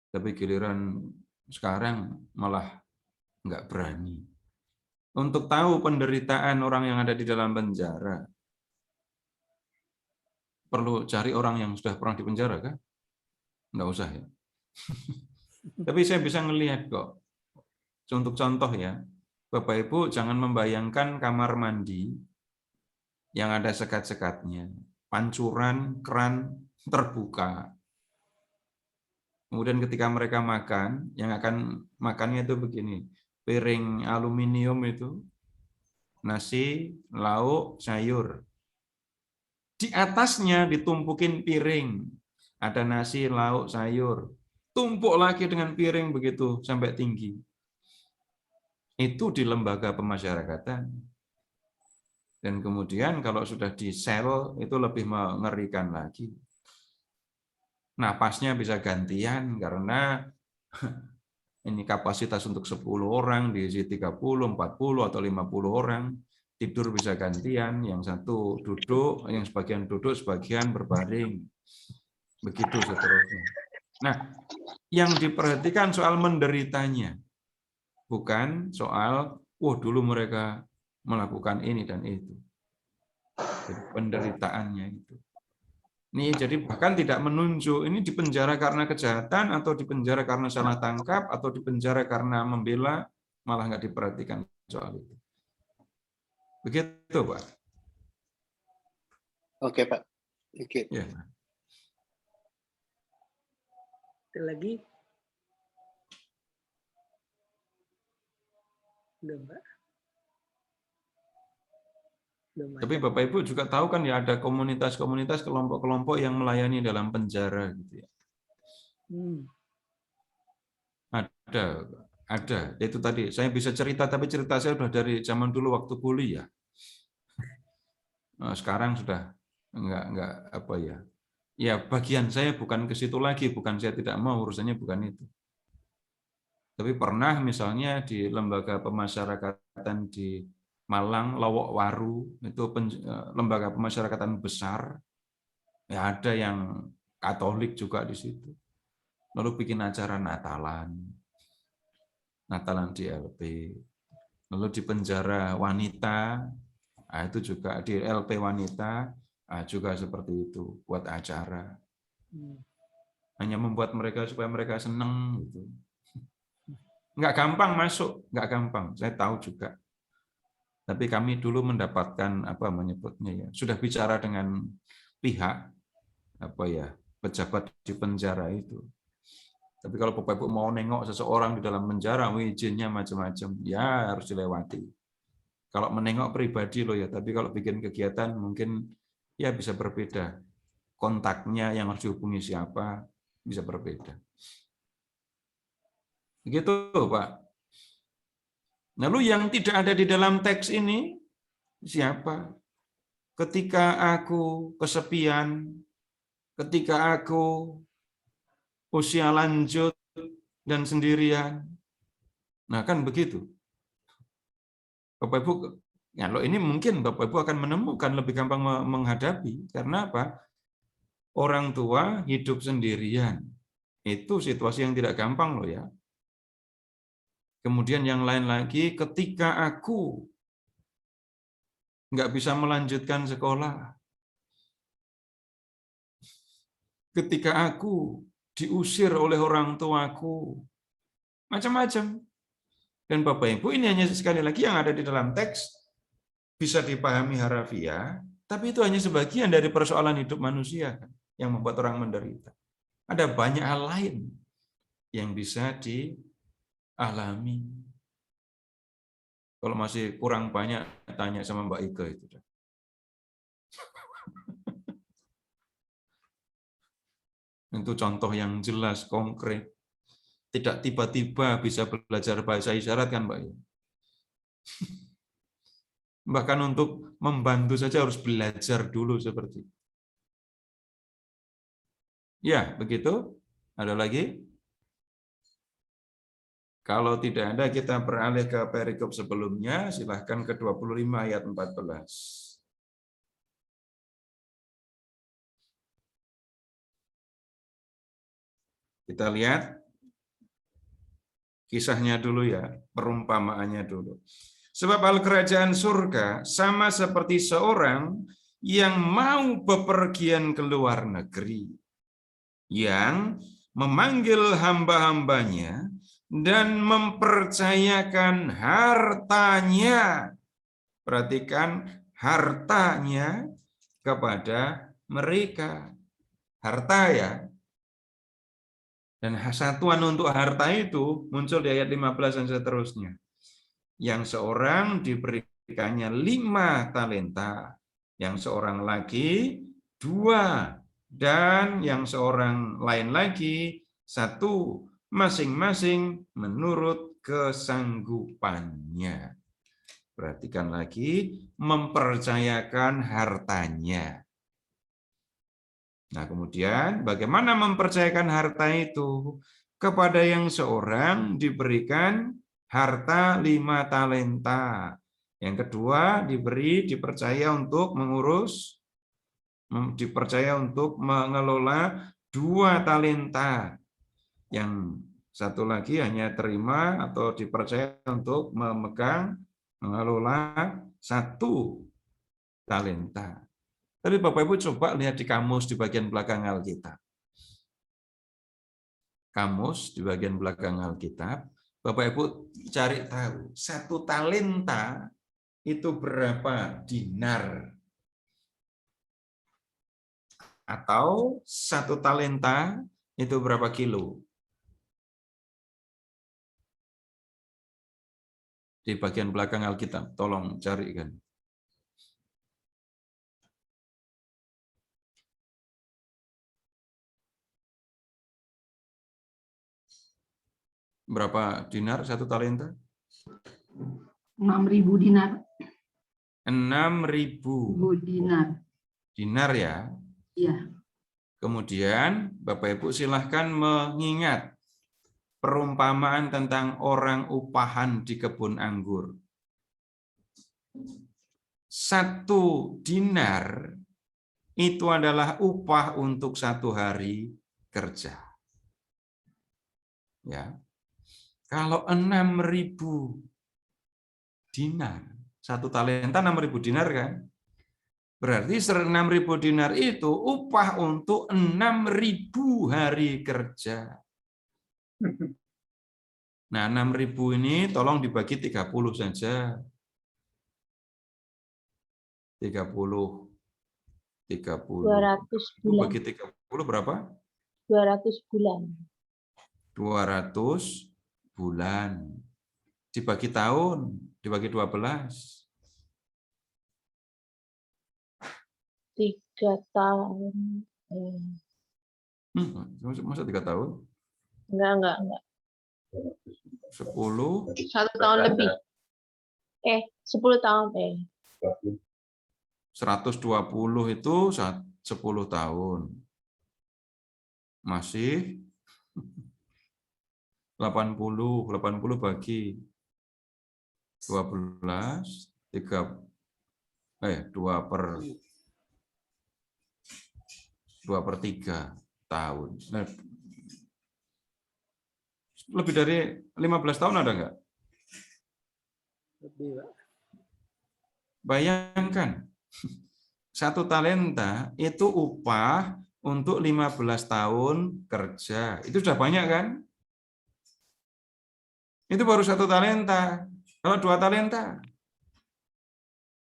Tapi giliran sekarang malah nggak berani. Untuk tahu penderitaan orang yang ada di dalam penjara, perlu cari orang yang sudah pernah di penjara kan? Nggak usah ya. Tapi saya bisa ngelihat kok. Untuk contoh ya, Bapak Ibu jangan membayangkan kamar mandi yang ada sekat-sekatnya, pancuran, keran terbuka. Kemudian ketika mereka makan, yang akan makannya itu begini, piring aluminium itu, nasi, lauk, sayur. Di atasnya ditumpukin piring, ada nasi, lauk, sayur. Tumpuk lagi dengan piring begitu sampai tinggi. Itu di lembaga pemasyarakatan. Dan kemudian kalau sudah di sel itu lebih mengerikan lagi. Napasnya bisa gantian karena ini kapasitas untuk 10 orang, diisi 30, 40 atau 50 orang. Tidur bisa gantian, yang satu duduk, yang sebagian duduk, sebagian berbaring. Begitu seterusnya. Nah, yang diperhatikan soal menderitanya. Bukan soal, wah dulu mereka melakukan ini dan itu. Jadi penderitaannya itu. Ini jadi bahkan tidak menunjuk ini dipenjara karena kejahatan atau dipenjara karena salah tangkap atau dipenjara karena membela, malah nggak diperhatikan soal itu. Begitu, Pak. Oke, Pak. Oke. Ya. Ada lagi? Belum, Pak. Tapi Bapak Ibu juga tahu kan ya ada komunitas-komunitas, kelompok-kelompok yang melayani dalam penjara gitu ya. Ada. Itu tadi saya bisa cerita, tapi cerita saya sudah dari zaman dulu waktu kuliah. Nah, sekarang sudah enggak apa ya. Ya bagian saya bukan ke situ lagi, bukan saya tidak mau, urusannya bukan itu. Tapi pernah misalnya di lembaga pemasyarakatan di Malang, Lowok Waru, itu lembaga pemasyarakatan besar. Ya ada yang Katolik juga di situ. Lalu bikin acara Natalan di LP. Lalu di penjara wanita, itu juga di LP wanita, juga seperti itu, buat acara. Hanya membuat mereka supaya mereka senang gitu. Nggak gampang masuk, nggak gampang. Saya tahu juga. Tapi kami dulu mendapatkan apa menyebutnya ya, sudah bicara dengan pihak apa ya pejabat di penjara itu. Tapi kalau Bapak Ibu mau nengok seseorang di dalam penjara, izinnya macam-macam, ya harus dilewati. Kalau menengok pribadi loh ya, tapi kalau bikin kegiatan mungkin ya bisa berbeda. Kontaknya yang harus dihubungi siapa bisa berbeda. Begitu, Pak. Lalu yang tidak ada di dalam teks ini siapa? Ketika aku kesepian, ketika aku usia lanjut dan sendirian. Nah, kan begitu. Bapak Ibu, ya lo ini mungkin Bapak Ibu akan menemukan lebih gampang menghadapi. Karena apa? Orang tua hidup sendirian. Itu situasi yang tidak gampang loh ya. Kemudian yang lain lagi, ketika aku nggak bisa melanjutkan sekolah, ketika aku diusir oleh orang tuaku. Macam-macam. Dan Bapak Ibu, ini hanya sekali lagi yang ada di dalam teks, bisa dipahami harafiah, tapi itu hanya sebagian dari persoalan hidup manusia yang membuat orang menderita. Ada banyak hal lain yang bisa dialami. Kalau masih kurang banyak, tanya sama Mbak Ike itu. Itu contoh yang jelas, konkret. Tidak tiba-tiba bisa belajar bahasa isyarat kan, Mbak? Bahkan untuk membantu saja harus belajar dulu seperti itu. Ya, begitu. Ada lagi? Kalau tidak ada, kita beralih ke perikop sebelumnya. Silahkan ke 25 ayat 14. Kita lihat kisahnya dulu ya, perumpamaannya dulu. Sebab hal kerajaan surga sama seperti seorang yang mau bepergian ke luar negeri, yang memanggil hamba-hambanya dan mempercayakan hartanya. Perhatikan, hartanya kepada mereka. Harta ya. Dan satuan untuk harta itu muncul di ayat 15 dan seterusnya. Yang seorang diberikannya 5 talenta, yang seorang lagi 2, dan yang seorang lain lagi 1, masing-masing menurut kesanggupannya. Perhatikan lagi, mempercayakan hartanya. Nah, kemudian bagaimana mempercayakan harta itu? Kepada yang seorang diberikan harta 5 talenta. Yang kedua dipercaya untuk mengurus, dipercaya untuk mengelola 2 talenta. Yang satu lagi hanya terima atau dipercaya untuk memegang, mengelola 1 talenta. Tapi Bapak Ibu coba lihat di kamus di bagian belakang Alkitab. Kamus di bagian belakang Alkitab, Bapak Ibu cari tahu 1 talenta itu berapa dinar? Atau 1 talenta itu berapa kilo? Di bagian belakang Alkitab, tolong carikan. Berapa dinar 1 talenta? 6.000 dinar. 6.000 dinar. Dinar ya. Iya. Kemudian Bapak Ibu silahkan mengingat perumpamaan tentang orang upahan di kebun anggur. 1 dinar itu adalah upah untuk 1 hari kerja. Ya. Kalau 6.000 dinar, 1 talenta 6.000 dinar kan? Berarti 6.000 dinar itu upah untuk 6.000 hari kerja. Nah, 6.000 ini tolong dibagi 30 saja. 30. 200 bulan. Bagi 30 berapa? 200 bulan. 200 bulan. Dibagi tahun, dibagi 12. 3 tahun. Masa 3 tahun? Enggak. 10. 1 tahun lebih. 10 tahun. 120 itu 10 tahun. Masih 80 bagi 12, 2/3 tahun. Nah, lebih dari 15 tahun ada nggak? Lebih, Pak. Bayangkan, 1 talenta itu upah untuk 15 tahun kerja. Itu sudah banyak kan? Itu baru 1 talenta. Kalau 2 talenta,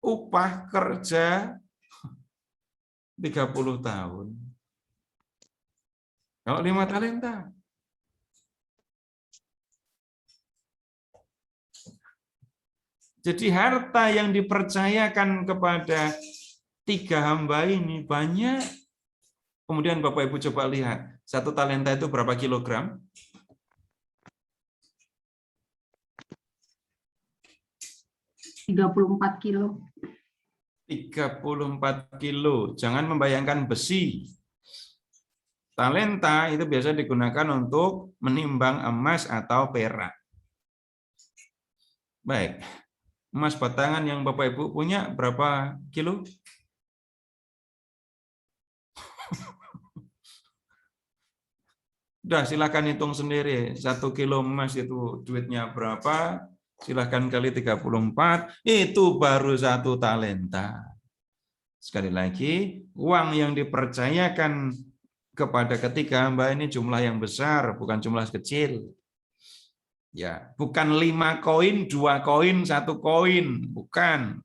upah kerja 30 tahun. Kalau 5 talenta. Jadi harta yang dipercayakan kepada 3 hamba ini banyak. Kemudian Bapak Ibu coba lihat, 1 talenta itu berapa kilogram? 34 kilo. 34 kilo. Jangan membayangkan besi. Talenta itu biasa digunakan untuk menimbang emas atau perak. Baik. Emas batangan yang Bapak Ibu punya berapa kilo? Udah, silakan hitung sendiri. 1 kilo emas itu duitnya berapa? Silahkan kali 34, itu baru 1 talenta. Sekali lagi, uang yang dipercayakan kepada ketiga hamba ini jumlah yang besar, bukan jumlah kecil. Ya, bukan 5 koin, 2 koin, 1 koin, bukan.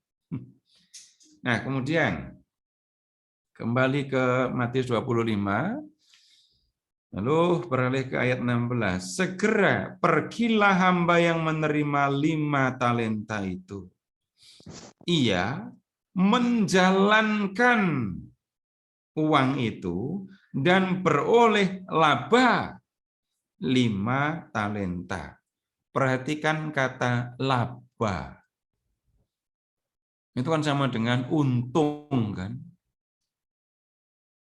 Nah, kemudian kembali ke Matius 25. Lalu beralih ke ayat 16. Segera pergilah hamba yang menerima 5 talenta itu. Ia menjalankan uang itu dan beroleh laba 5 talenta. Perhatikan kata laba. Itu kan sama dengan untung kan?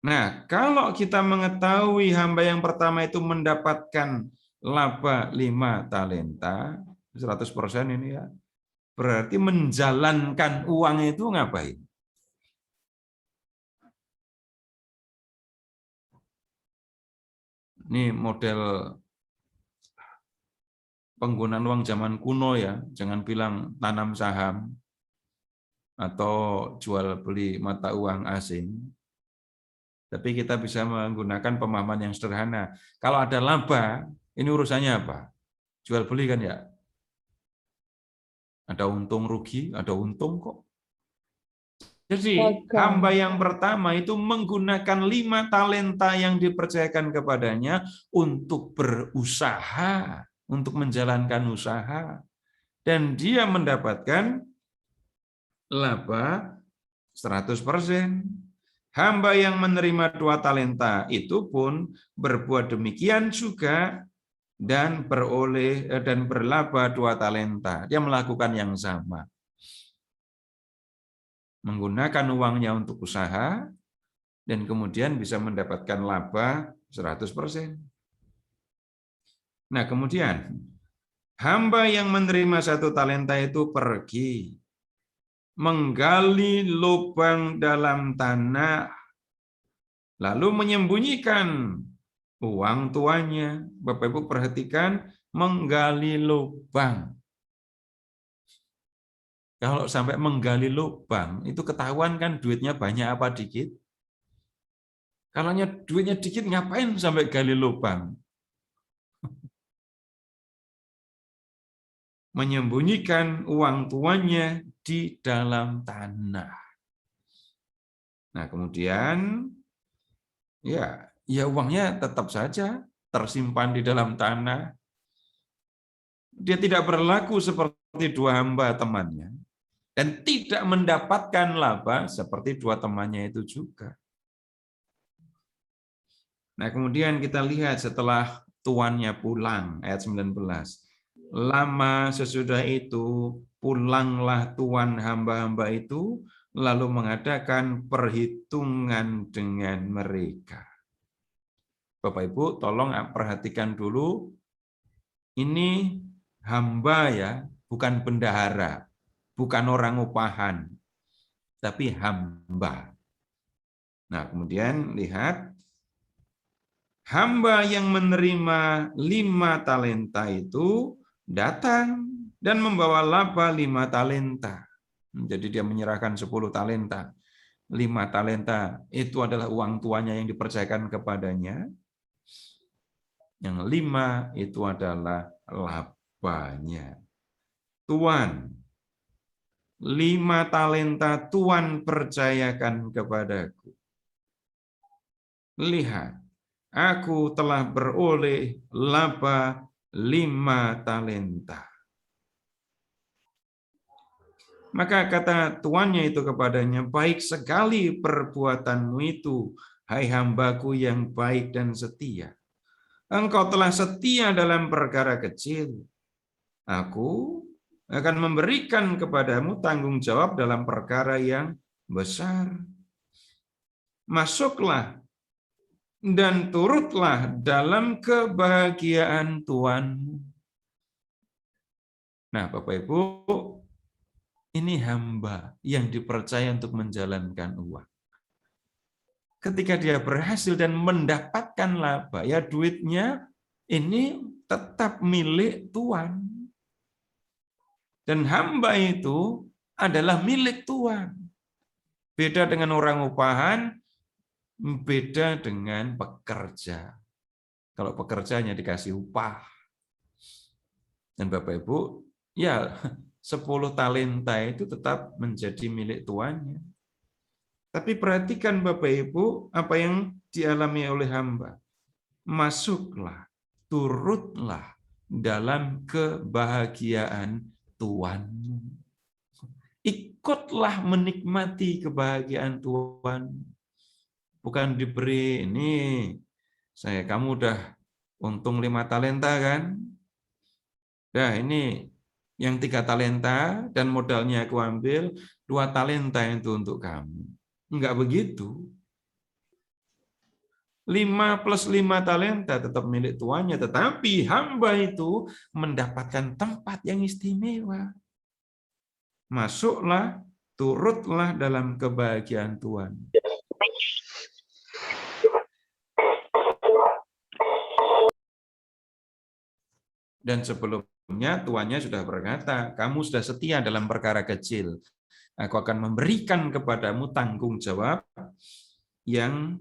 Nah, kalau kita mengetahui hamba yang pertama itu mendapatkan laba 5 talenta, 100% ini ya, berarti menjalankan uang itu ngapain? Ini model penggunaan uang zaman kuno ya, jangan bilang tanam saham atau jual beli mata uang asing. Tapi kita bisa menggunakan pemahaman yang sederhana. Kalau ada laba, ini urusannya apa? Jual beli kan ya? Ada untung rugi, ada untung kok. Jadi hamba yang pertama itu menggunakan 5 talenta yang dipercayakan kepadanya untuk berusaha, untuk menjalankan usaha. Dan dia mendapatkan laba 100%. Hamba yang menerima 2 talenta itu pun berbuat demikian juga dan beroleh dan berlaba 2 talenta. Dia melakukan yang sama. Menggunakan uangnya untuk usaha dan kemudian bisa mendapatkan laba 100%. Nah, kemudian hamba yang menerima 1 talenta itu pergi menggali lubang dalam tanah, lalu menyembunyikan uang tuannya. Bapak Ibu perhatikan, menggali lubang. Kalau sampai menggali lubang, itu ketahuan kan duitnya banyak apa dikit? Kalau duitnya dikit, ngapain sampai gali lubang? Menyembunyikan uang tuannya di dalam tanah. Nah, kemudian ya uangnya tetap saja tersimpan di dalam tanah. Dia tidak berlaku seperti 2 hamba temannya dan tidak mendapatkan laba seperti 2 temannya itu juga. Nah, kemudian kita lihat setelah tuannya pulang, ayat 19. Lama sesudah itu pulanglah tuan hamba-hamba itu lalu mengadakan perhitungan dengan mereka. Bapak Ibu tolong perhatikan dulu, ini hamba ya, bukan bendahara, bukan orang upahan, tapi hamba. Nah, kemudian lihat, hamba yang menerima 5 talenta itu datang dan membawa laba 5 talenta. Jadi dia menyerahkan 10 talenta. 5 talenta itu adalah uang tuannya yang dipercayakan kepadanya. Yang 5 itu adalah labanya. Tuan, 5 talenta Tuan percayakan kepadaku. Lihat, aku telah beroleh laba 5 talenta. Maka kata tuannya itu kepadanya, baik sekali perbuatanmu itu, hai hambaku yang baik dan setia. Engkau telah setia dalam perkara kecil. Aku akan memberikan kepadamu tanggung jawab dalam perkara yang besar. Masuklah dan turutlah dalam kebahagiaan Tuhanmu. Nah, Bapak Ibu, ini hamba yang dipercaya untuk menjalankan uang. Ketika dia berhasil dan mendapatkan laba, ya duitnya ini tetap milik Tuhan. Dan hamba itu adalah milik Tuhan. Beda dengan orang upahan, beda dengan pekerja. Kalau pekerjanya dikasih upah. Dan Bapak Ibu, ya 10 talenta itu tetap menjadi milik tuannya. Tapi perhatikan Bapak Ibu, apa yang dialami oleh hamba. Masuklah, turutlah dalam kebahagiaan Tuhanmu. Ikutlah menikmati kebahagiaan Tuhan. Bukan diberi, ini kamu udah untung 5 talenta kan? Nah ini yang 3 talenta dan modalnya aku ambil, 2 talenta itu untuk kamu. Enggak begitu. 5 plus 5 talenta tetap milik tuannya, tetapi hamba itu mendapatkan tempat yang istimewa. Masuklah, turutlah dalam kebahagiaan Tuhan. Dan sebelumnya tuannya sudah berkata, kamu sudah setia dalam perkara kecil. Aku akan memberikan kepadamu tanggung jawab yang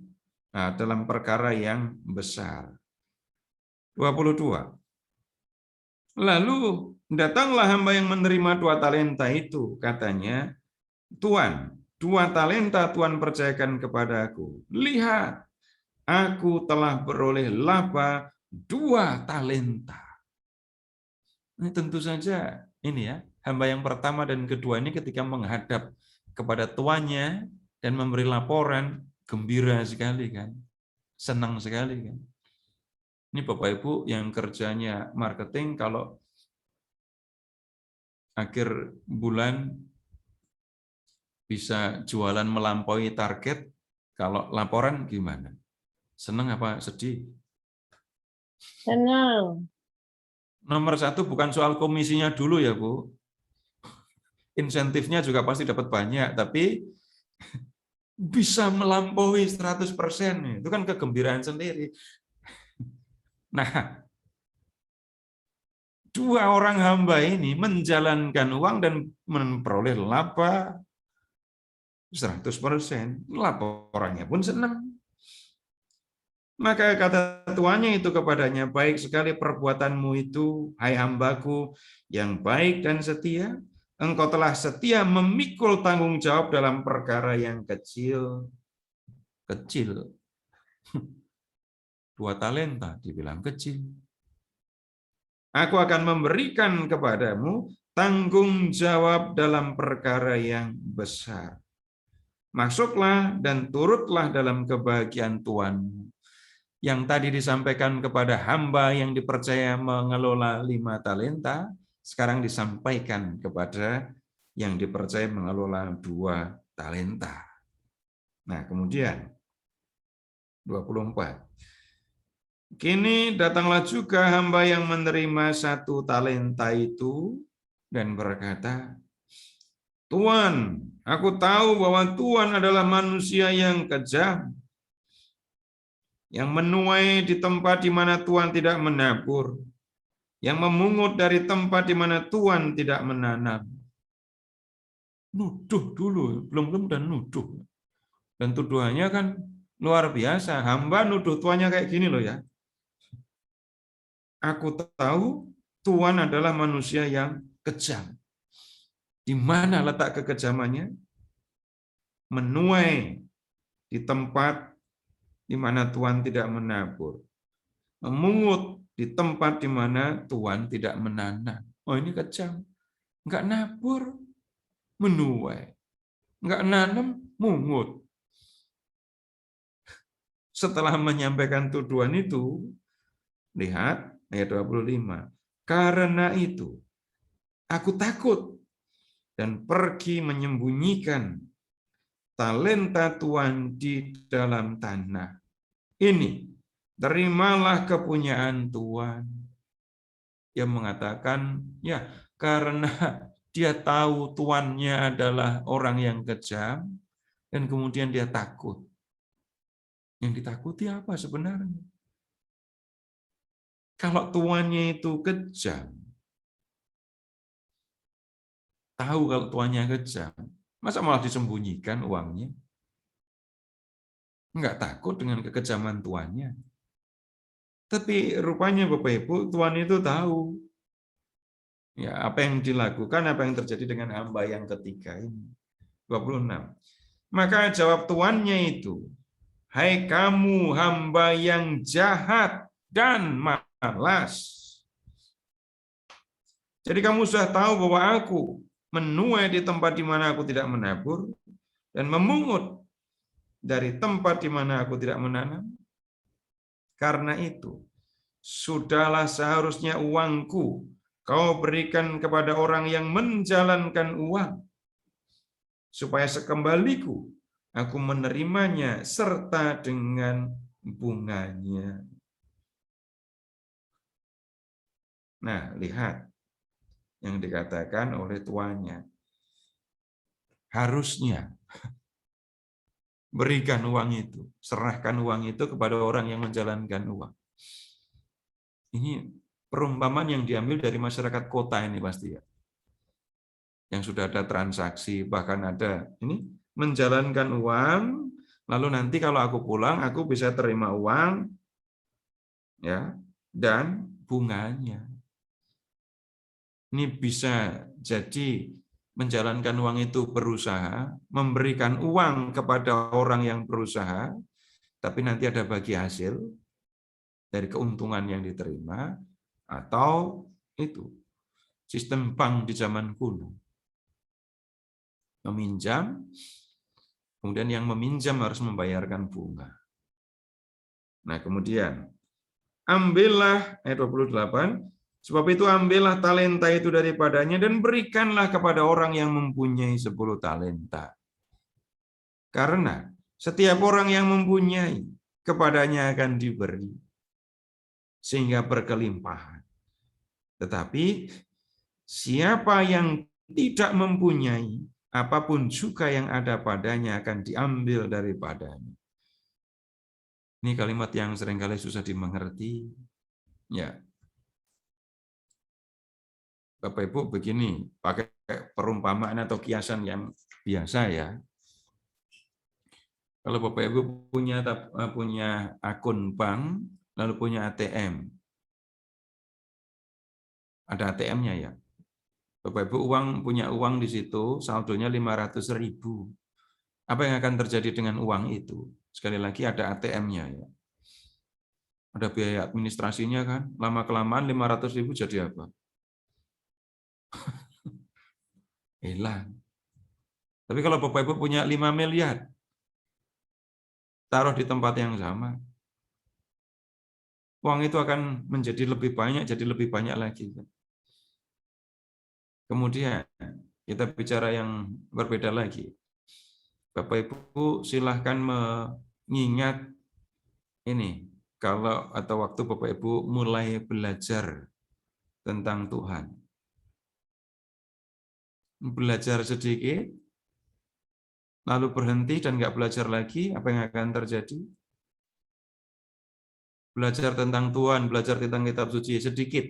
dalam perkara yang besar. 22. Lalu datanglah hamba yang menerima 2 talenta itu, katanya, Tuan, 2 talenta Tuan percayakan kepadaku. Lihat, aku telah beroleh laba 2 talenta. Ini tentu saja ini ya, hamba yang pertama dan kedua ini ketika menghadap kepada tuannya dan memberi laporan, gembira sekali kan, senang sekali kan. Ini Bapak Ibu yang kerjanya marketing, kalau akhir bulan bisa jualan melampaui target, kalau laporan gimana? Senang apa sedih? Senang. Nomor 1 bukan soal komisinya dulu ya Bu. Insentifnya juga pasti dapat banyak, tapi bisa melampaui 100%. Itu kan kegembiraan sendiri. Nah, 2 orang hamba ini menjalankan uang dan memperoleh laba 100%. Laporannya pun senang. Maka kata tuannya itu kepadanya, baik sekali perbuatanmu itu, hai hambaku yang baik dan setia. Engkau telah setia memikul tanggung jawab dalam perkara yang kecil. Kecil. 2 talenta dibilang kecil. Aku akan memberikan kepadamu tanggung jawab dalam perkara yang besar. Masuklah dan turutlah dalam kebahagiaan Tuhanmu. Yang tadi disampaikan kepada hamba yang dipercaya mengelola 5 talenta, sekarang disampaikan kepada yang dipercaya mengelola 2 talenta. Nah, kemudian 24. Kini datanglah juga hamba yang menerima 1 talenta itu dan berkata, Tuan, aku tahu bahwa Tuan adalah manusia yang kejam, yang menuai di tempat di mana Tuhan tidak menabur, yang memungut dari tempat di mana Tuhan tidak menanam. Nuduh dulu, belum dan nuduh. Dan tuduhannya kan luar biasa. Hamba nuduh tuannya kayak gini loh ya. Aku tahu Tuhan adalah manusia yang kejam. Di mana letak kekejamannya? Menuai di tempat di mana Tuhan tidak menabur. Memungut di tempat di mana Tuhan tidak menanam. Oh, ini kejam. Enggak nabur, menuai. Enggak nanam, mungut. Setelah menyampaikan tuduhan itu, lihat ayat 25. Karena itu, aku takut dan pergi menyembunyikan talenta Tuhan di dalam tanah. Ini, terimalah kepunyaan Tuhan. Dia mengatakan, ya karena dia tahu tuannya adalah orang yang kejam, dan kemudian dia takut. Yang ditakuti apa sebenarnya? Kalau tuannya itu kejam, tahu kalau tuannya kejam, masa malah disembunyikan uangnya? Enggak takut dengan kekejaman tuannya. Tapi rupanya Bapak Ibu, Tuhan itu tahu ya apa yang dilakukan, apa yang terjadi dengan hamba yang ketiga ini. 26. Maka jawab tuannya itu, hai kamu hamba yang jahat dan malas. Jadi kamu sudah tahu bahwa aku menuai di tempat di mana aku tidak menabur dan memungut dari tempat di mana aku tidak menanam. Karena itu, sudahlah seharusnya uangku kau berikan kepada orang yang menjalankan uang, supaya sekembaliku aku menerimanya serta dengan bunganya. Nah, lihat yang dikatakan oleh tuannya. Harusnya berikan uang itu, serahkan uang itu kepada orang yang menjalankan uang. Ini perumpamaan yang diambil dari masyarakat kota ini pasti ya. Yang sudah ada transaksi, bahkan ada ini menjalankan uang, lalu nanti kalau aku pulang aku bisa terima uang ya dan bunganya. Ini bisa jadi menjalankan uang itu berusaha, memberikan uang kepada orang yang berusaha, tapi nanti ada bagi hasil dari keuntungan yang diterima, atau itu sistem bank di zaman kuno. Meminjam, kemudian yang meminjam harus membayarkan bunga. Nah, kemudian ambillah ayat 28, sebab itu ambillah talenta itu daripadanya dan berikanlah kepada orang yang mempunyai 10 talenta. Karena setiap orang yang mempunyai, kepadanya akan diberi, sehingga berkelimpahan. Tetapi siapa yang tidak mempunyai, apapun juga yang ada padanya akan diambil daripadanya. Ini kalimat yang seringkali susah dimengerti. Ya, Bapak Ibu begini, pakai perumpamaan atau kiasan yang biasa ya. Kalau Bapak Ibu punya akun bank, lalu punya ATM. Ada ATM-nya ya. Bapak Ibu punya uang di situ, saldonya 500.000. Apa yang akan terjadi dengan uang itu? Sekali lagi ada ATM-nya ya. Ada biaya administrasinya kan, lama-kelamaan 500.000 jadi apa? Hilang. Tapi kalau Bapak Ibu punya 5 miliar, taruh di tempat yang sama, uang itu akan menjadi lebih banyak, jadi lebih banyak lagi. Kemudian kita bicara yang berbeda lagi. Bapak Ibu silahkan mengingat ini, kalau atau waktu Bapak Ibu mulai belajar tentang Tuhan. Belajar sedikit, lalu berhenti dan nggak belajar lagi, apa yang akan terjadi? Belajar tentang Tuhan, belajar tentang kitab suci sedikit,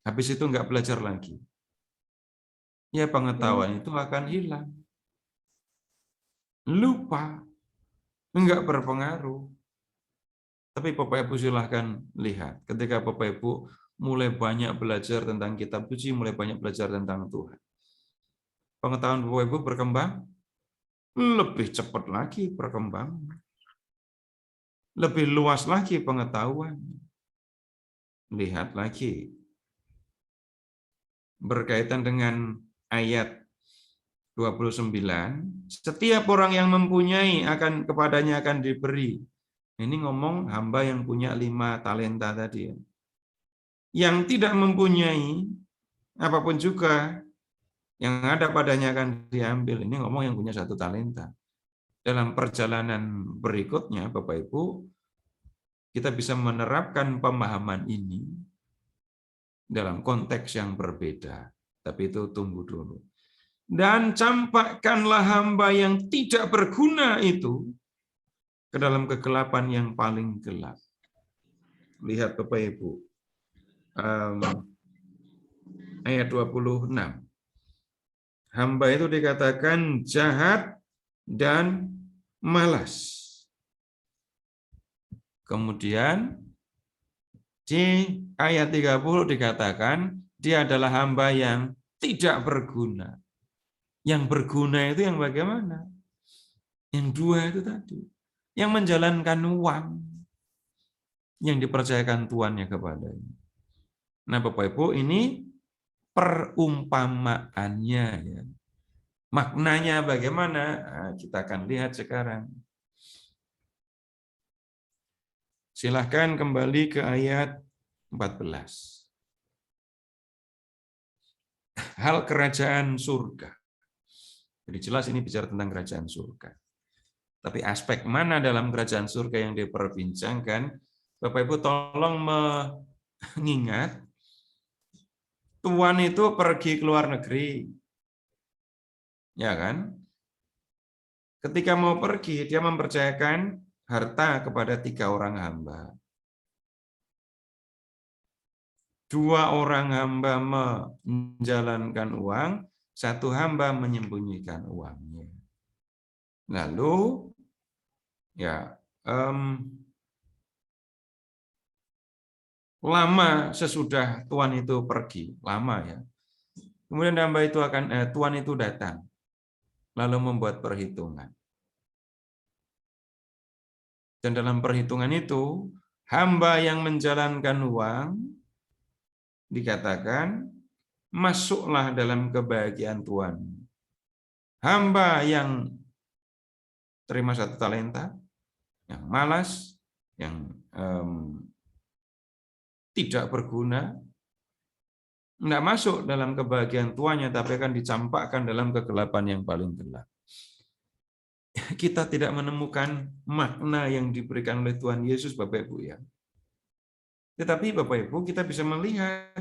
habis itu nggak belajar lagi. Ya pengetahuan itu akan hilang. Lupa. Enggak berpengaruh. Tapi Bapak Ibu silahkan lihat, ketika Bapak Ibu mulai banyak belajar tentang kitab suci, mulai banyak belajar tentang Tuhan. Pengetahuan Bapak Ibu berkembang, lebih cepat lagi berkembang. Lebih luas lagi pengetahuan. Lihat lagi. Berkaitan dengan ayat 29, setiap orang yang mempunyai kepadanya akan diberi. Ini ngomong hamba yang punya 5 talenta tadi. Yang tidak mempunyai apapun juga yang ada padanya akan diambil. Ini ngomong yang punya 1 talenta. Dalam perjalanan berikutnya, Bapak Ibu, kita bisa menerapkan pemahaman ini dalam konteks yang berbeda. Tapi itu tunggu dulu. Dan campakkanlah hamba yang tidak berguna itu ke dalam kegelapan yang paling gelap. Lihat Bapak Ibu. Ayat 26. Hamba itu dikatakan jahat dan malas. Kemudian di ayat 30 dikatakan dia adalah hamba yang tidak berguna. Yang berguna itu yang bagaimana? Yang 2 itu tadi. Yang menjalankan uang yang dipercayakan tuannya kepadanya. Nah, Bapak Ibu, ini perumpamaannya ya. Maknanya bagaimana? Nah, kita akan lihat sekarang. Silahkan kembali ke ayat 14. Hal kerajaan surga. Jadi jelas ini bicara tentang kerajaan surga. Tapi aspek mana dalam kerajaan surga yang diperbincangkan? Bapak Ibu tolong mengingat, tuan itu pergi ke luar negeri. Ya kan? Ketika mau pergi, dia mempercayakan harta kepada 3 orang hamba. 2 orang hamba menjalankan uang, 1 hamba menyembunyikan uangnya. Lalu, ya, lama sesudah tuan itu pergi, lama ya. Kemudian hamba itu tuan itu datang, lalu membuat perhitungan. Dan dalam perhitungan itu, hamba yang menjalankan uang dikatakan masuklah dalam kebahagiaan tuan. Hamba yang terima 1 talenta, yang malas, yang tidak berguna, tidak masuk dalam kebahagiaan tuannya, tapi akan dicampakkan dalam kegelapan yang paling gelap. Kita tidak menemukan makna yang diberikan oleh Tuhan Yesus, Bapak Ibu ya. Tetapi Bapak Ibu, kita bisa melihat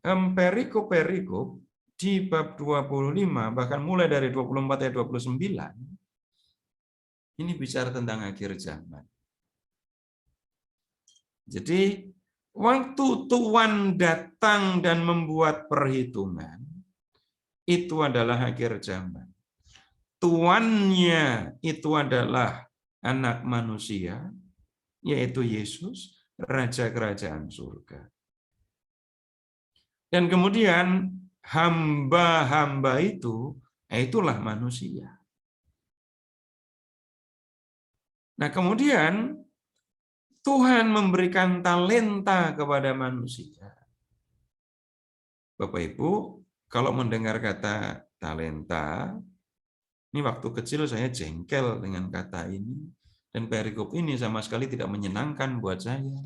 perikop-perikop di bab 25, bahkan mulai dari 24 ayat 29, ini bicara tentang akhir zaman. Jadi, waktu Tuhan datang dan membuat perhitungan, itu adalah akhir zaman. Tuannya itu adalah anak manusia, yaitu Yesus, Raja Kerajaan Surga. Dan kemudian hamba-hamba itu, itulah manusia. Nah kemudian Tuhan memberikan talenta kepada manusia. Bapak Ibu, kalau mendengar kata talenta, ini waktu kecil saya jengkel dengan kata ini, dan perikop ini sama sekali tidak menyenangkan buat saya.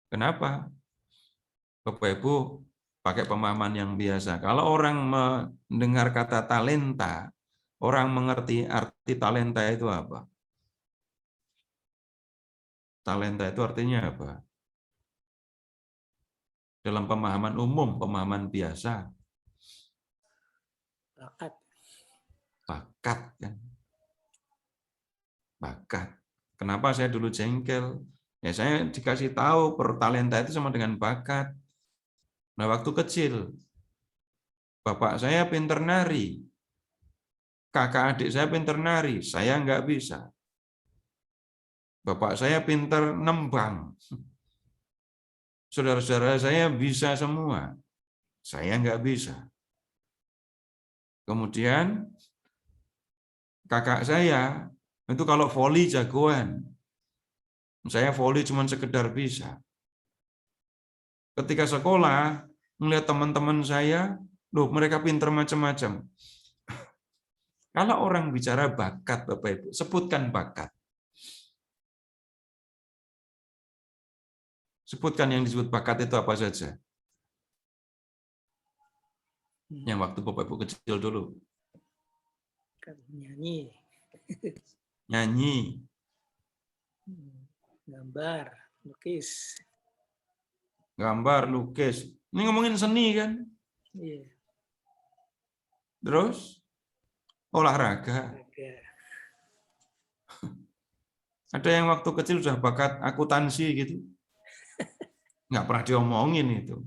Kenapa? Bapak Ibu pakai pemahaman yang biasa. Kalau orang mendengar kata talenta, orang mengerti arti talenta itu apa? Talenta itu artinya apa? Dalam pemahaman umum, pemahaman biasa. Bakat. Bakat kan? Bakat. Kenapa saya dulu jengkel? Ya saya dikasih tahu talenta itu sama dengan bakat. Nah waktu kecil, bapak saya pinter nari, kakak adik saya pinter nari, saya nggak bisa. Bapak saya pintar nembang. Saudara-saudara saya bisa semua. Saya nggak bisa. Kemudian kakak saya itu kalau voli jagoan. Saya voli cuma sekedar bisa. Ketika sekolah, melihat teman-teman saya, loh mereka pintar macam-macam. Kalau orang bicara bakat, Bapak Ibu, sebutkan bakat. Sebutkan yang disebut bakat itu apa saja. Yang waktu Bapak Ibu kecil dulu. Nyanyi, Nyanyi, gambar, lukis. gambar, lukis. Ini ngomongin seni kan? Iya. Terus olahraga. Oke. Ada yang waktu kecil sudah bakat akuntansi gitu. Nggak pernah diomongin itu.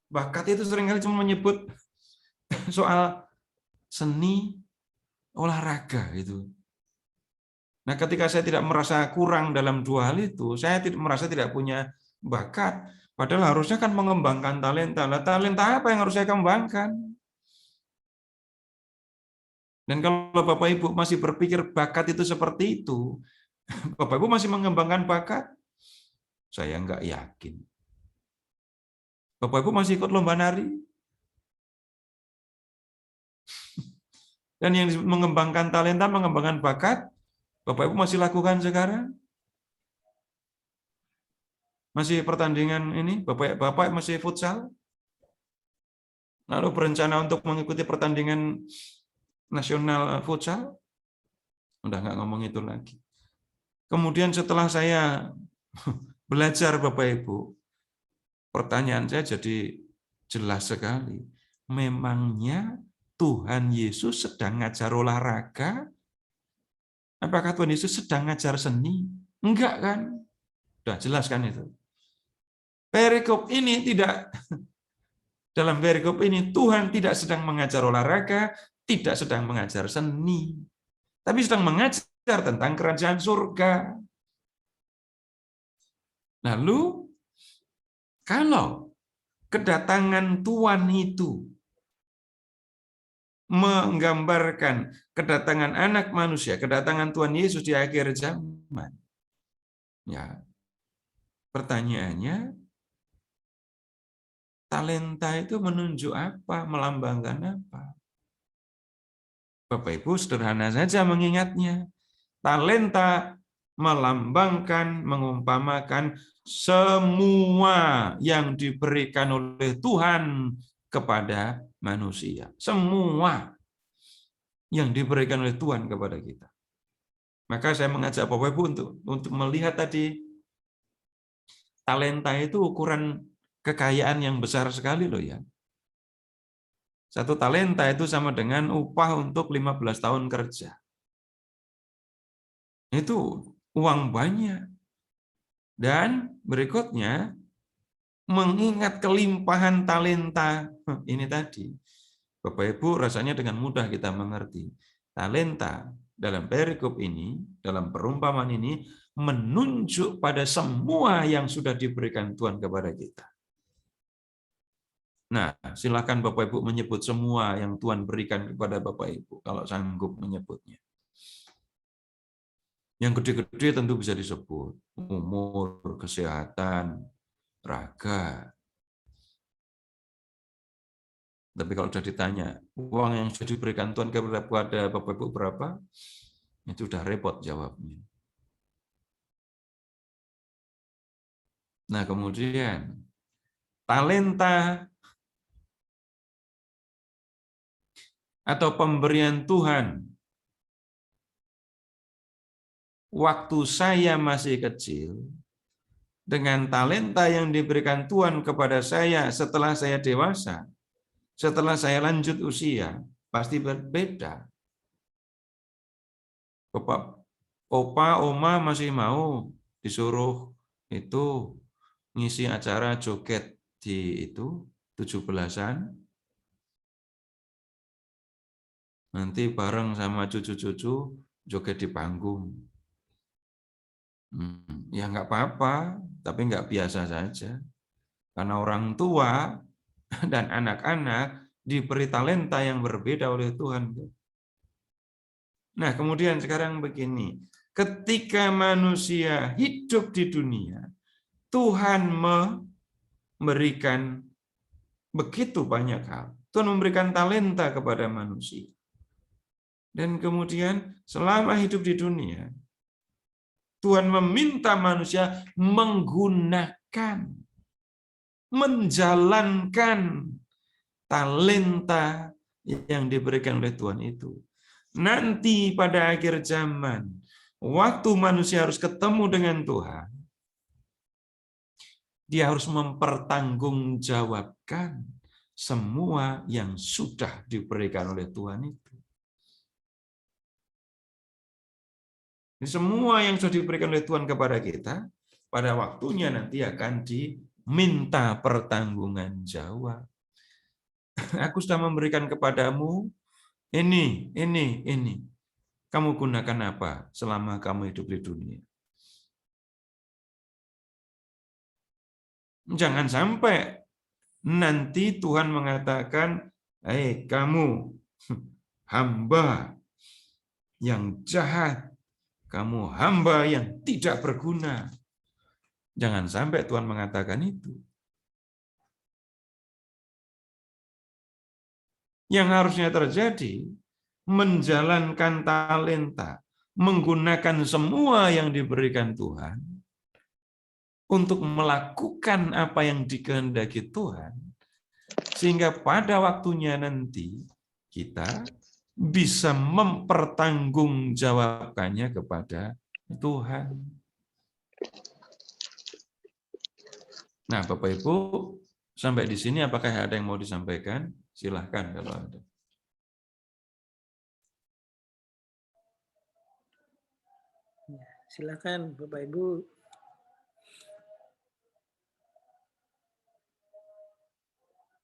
Bakat itu seringkali cuma menyebut soal seni, olahraga itu. Nah, ketika saya tidak merasa kurang dalam dua hal itu, saya merasa tidak punya bakat. Padahal harusnya kan mengembangkan talenta. Nah, talenta apa yang harus saya kembangkan? Dan kalau Bapak Ibu masih berpikir bakat itu seperti itu, Bapak Ibu masih mengembangkan bakat? Saya nggak yakin. Bapak Ibu masih ikut lomba nari? Dan yang mengembangkan talenta, mengembangkan bakat, Bapak Ibu masih lakukan sekarang? Masih pertandingan ini? Bapak masih futsal? Lalu berencana untuk mengikuti pertandingan nasional futsal? Udah nggak ngomong itu lagi. Kemudian setelah saya belajar Bapak Ibu, pertanyaan saya jadi jelas sekali. Memangnya Tuhan Yesus sedang ngajar olahraga? Apakah Tuhan Yesus sedang ngajar seni? Enggak kan? Udah jelas kan itu. Perikop ini tidak, dalam perikop ini Tuhan tidak sedang mengajar olahraga, tidak sedang mengajar seni, tapi sedang mengajar tentang kerajaan surga. Lalu, kalau kedatangan Tuhan itu menggambarkan kedatangan anak manusia, kedatangan Tuhan Yesus di akhir zaman, ya, pertanyaannya, talenta itu menunjuk apa, melambangkan apa? Bapak Ibu sederhana saja mengingatnya. Talenta melambangkan, mengumpamakan semua yang diberikan oleh Tuhan kepada manusia. Semua yang diberikan oleh Tuhan kepada kita. Maka saya mengajak Bapak Ibu untuk melihat tadi, talenta itu ukuran kekayaan yang besar sekali loh ya. Satu talenta itu sama dengan upah untuk 15 tahun kerja. Itu uang banyak. Dan berikutnya, mengingat kelimpahan talenta ini tadi, Bapak Ibu rasanya dengan mudah kita mengerti. Talenta dalam perikop ini, dalam perumpamaan ini, menunjuk pada semua yang sudah diberikan Tuhan kepada kita. Nah, silakan Bapak Ibu menyebut semua yang Tuhan berikan kepada Bapak Ibu, kalau sanggup menyebutnya. Yang gede-gede tentu bisa disebut, umur, kesehatan, raga. Tapi kalau sudah ditanya, uang yang sudah diberikan Tuhan kepada Bapak Ibu berapa? Itu sudah repot jawabnya. Nah, kemudian talenta atau pemberian Tuhan waktu saya masih kecil dengan talenta yang diberikan Tuhan kepada saya setelah saya dewasa, setelah saya lanjut usia, pasti berbeda. Opa, oma masih mau disuruh itu ngisi acara joget di itu 17-an. Nanti bareng sama cucu-cucu joget di panggung. Ya nggak apa-apa, tapi nggak biasa saja. Karena orang tua dan anak-anak diberi talenta yang berbeda oleh Tuhan. Nah, kemudian sekarang begini, ketika manusia hidup di dunia, Tuhan memberikan begitu banyak hal. Tuhan memberikan talenta kepada manusia. Dan kemudian selama hidup di dunia, Tuhan meminta manusia menggunakan, menjalankan talenta yang diberikan oleh Tuhan itu. Nanti pada akhir zaman, waktu manusia harus ketemu dengan Tuhan, dia harus mempertanggungjawabkan semua yang sudah diberikan oleh Tuhan itu. Semua yang sudah diberikan oleh Tuhan kepada kita, pada waktunya nanti akan diminta pertanggungan jawab. Aku sudah memberikan kepadamu ini. Kamu gunakan apa selama kamu hidup di dunia? Jangan sampai nanti Tuhan mengatakan, kamu hamba yang jahat, kamu hamba yang tidak berguna. Jangan sampai Tuhan mengatakan itu. Yang harusnya terjadi, menjalankan talenta, menggunakan semua yang diberikan Tuhan untuk melakukan apa yang dikehendaki Tuhan, sehingga pada waktunya nanti kita bisa mempertanggungjawabkannya kepada Tuhan. Nah, Bapak Ibu, sampai di sini apakah ada yang mau disampaikan? Silahkan kalau ada. Silakan Bapak Ibu.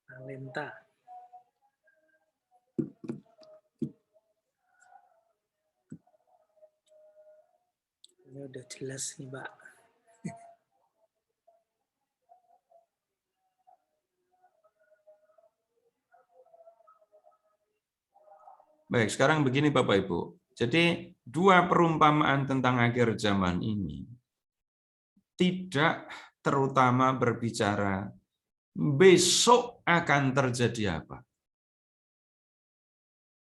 Talenta. Ini udah jelas nih, Pak. Baik, sekarang begini Bapak Ibu. Jadi dua perumpamaan tentang akhir zaman ini tidak terutama berbicara besok akan terjadi apa.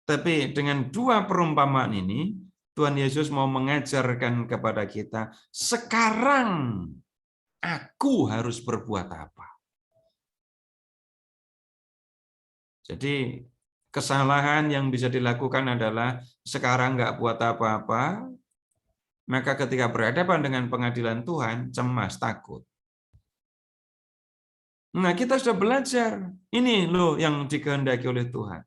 Tapi dengan dua perumpamaan ini, Tuhan Yesus mau mengajarkan kepada kita, sekarang aku harus berbuat apa. Jadi kesalahan yang bisa dilakukan adalah sekarang nggak buat apa-apa, maka ketika berhadapan dengan pengadilan Tuhan, cemas, takut. Nah, kita sudah belajar. Ini loh yang dikehendaki oleh Tuhan.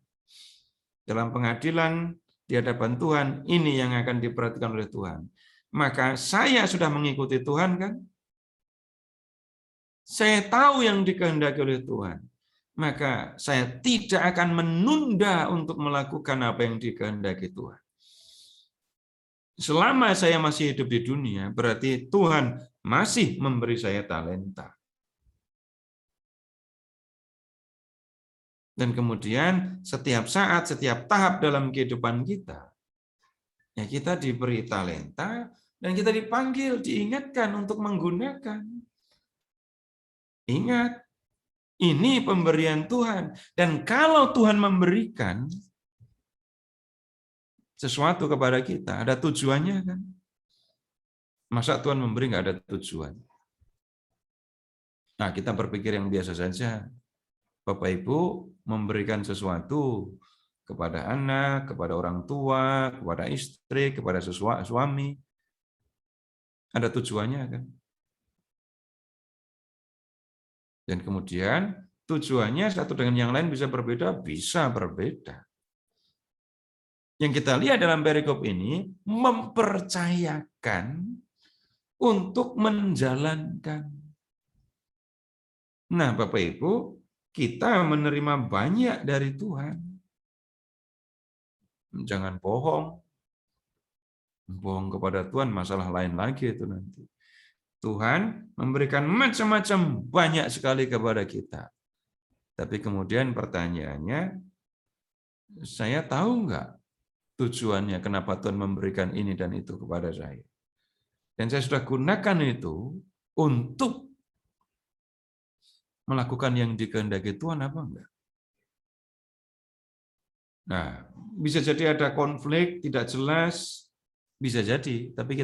Dalam pengadilan, di hadapan Tuhan, ini yang akan diperhatikan oleh Tuhan. Maka saya sudah mengikuti Tuhan, kan? Saya tahu yang dikehendaki oleh Tuhan. Maka saya tidak akan menunda untuk melakukan apa yang dikehendaki Tuhan. Selama saya masih hidup di dunia, berarti Tuhan masih memberi saya talenta. Dan kemudian setiap saat, setiap tahap dalam kehidupan kita, ya kita diberi talenta dan kita dipanggil, diingatkan untuk menggunakan. Ingat, ini pemberian Tuhan. Dan kalau Tuhan memberikan sesuatu kepada kita, ada tujuannya kan? Masa Tuhan memberi nggak ada tujuan? Nah, kita berpikir yang biasa saja. Bapak Ibu memberikan sesuatu kepada anak, kepada orang tua, kepada istri, kepada suami. Ada tujuannya kan? Dan kemudian tujuannya satu dengan yang lain bisa berbeda, bisa berbeda. Yang kita lihat dalam perikop ini, mempercayakan untuk menjalankan. Nah, Bapak Ibu, kita menerima banyak dari Tuhan. Jangan bohong. Bohong kepada Tuhan masalah lain lagi itu nanti. Tuhan memberikan macam-macam banyak sekali kepada kita. Tapi kemudian pertanyaannya, saya tahu nggak tujuannya kenapa Tuhan memberikan ini dan itu kepada saya? Dan saya sudah gunakan itu untuk melakukan yang dikehendaki Tuhan apa enggak? Nah, bisa jadi ada konflik, tidak jelas, bisa jadi. Tapi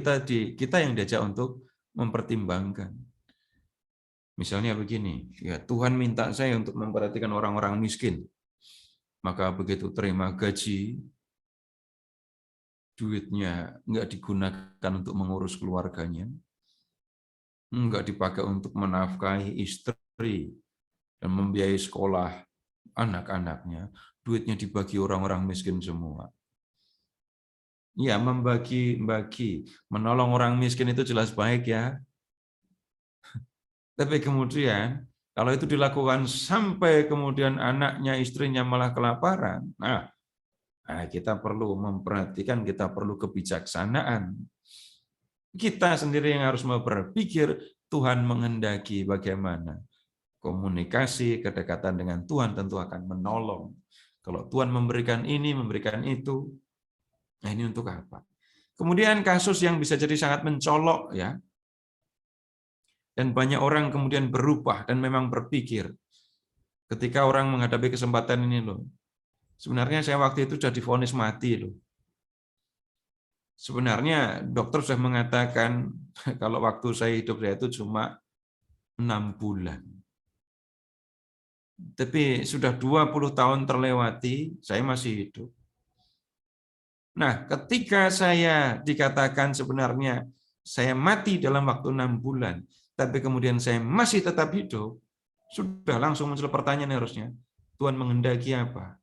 kita yang diajak untuk mempertimbangkan. Misalnya begini, ya Tuhan minta saya untuk memperhatikan orang-orang miskin. Maka begitu terima gaji, duitnya nggak digunakan untuk mengurus keluarganya, nggak dipakai untuk menafkahi istri dan membiayai sekolah anak-anaknya, duitnya dibagi orang-orang miskin semua. Ya, membagi, menolong orang miskin itu jelas baik ya. Tapi kemudian kalau itu dilakukan sampai kemudian anaknya, istrinya malah kelaparan, nah kita perlu memperhatikan, kita perlu kebijaksanaan. Kita sendiri yang harus berpikir Tuhan menghendaki bagaimana. Komunikasi, kedekatan dengan Tuhan tentu akan menolong. Kalau Tuhan memberikan ini, memberikan itu, nah ini untuk apa? Kemudian kasus yang bisa jadi sangat mencolok ya. Dan banyak orang kemudian berubah dan memang berpikir ketika orang menghadapi kesempatan ini loh. Sebenarnya saya waktu itu sudah divonis mati loh. Sebenarnya dokter sudah mengatakan kalau waktu saya hidup saya itu cuma 6 bulan. Tapi sudah 20 tahun terlewati, saya masih hidup. Nah, ketika saya dikatakan sebenarnya saya mati dalam waktu 6 bulan, tapi kemudian saya masih tetap hidup, sudah langsung muncul pertanyaan harusnya, Tuhan menghendaki apa?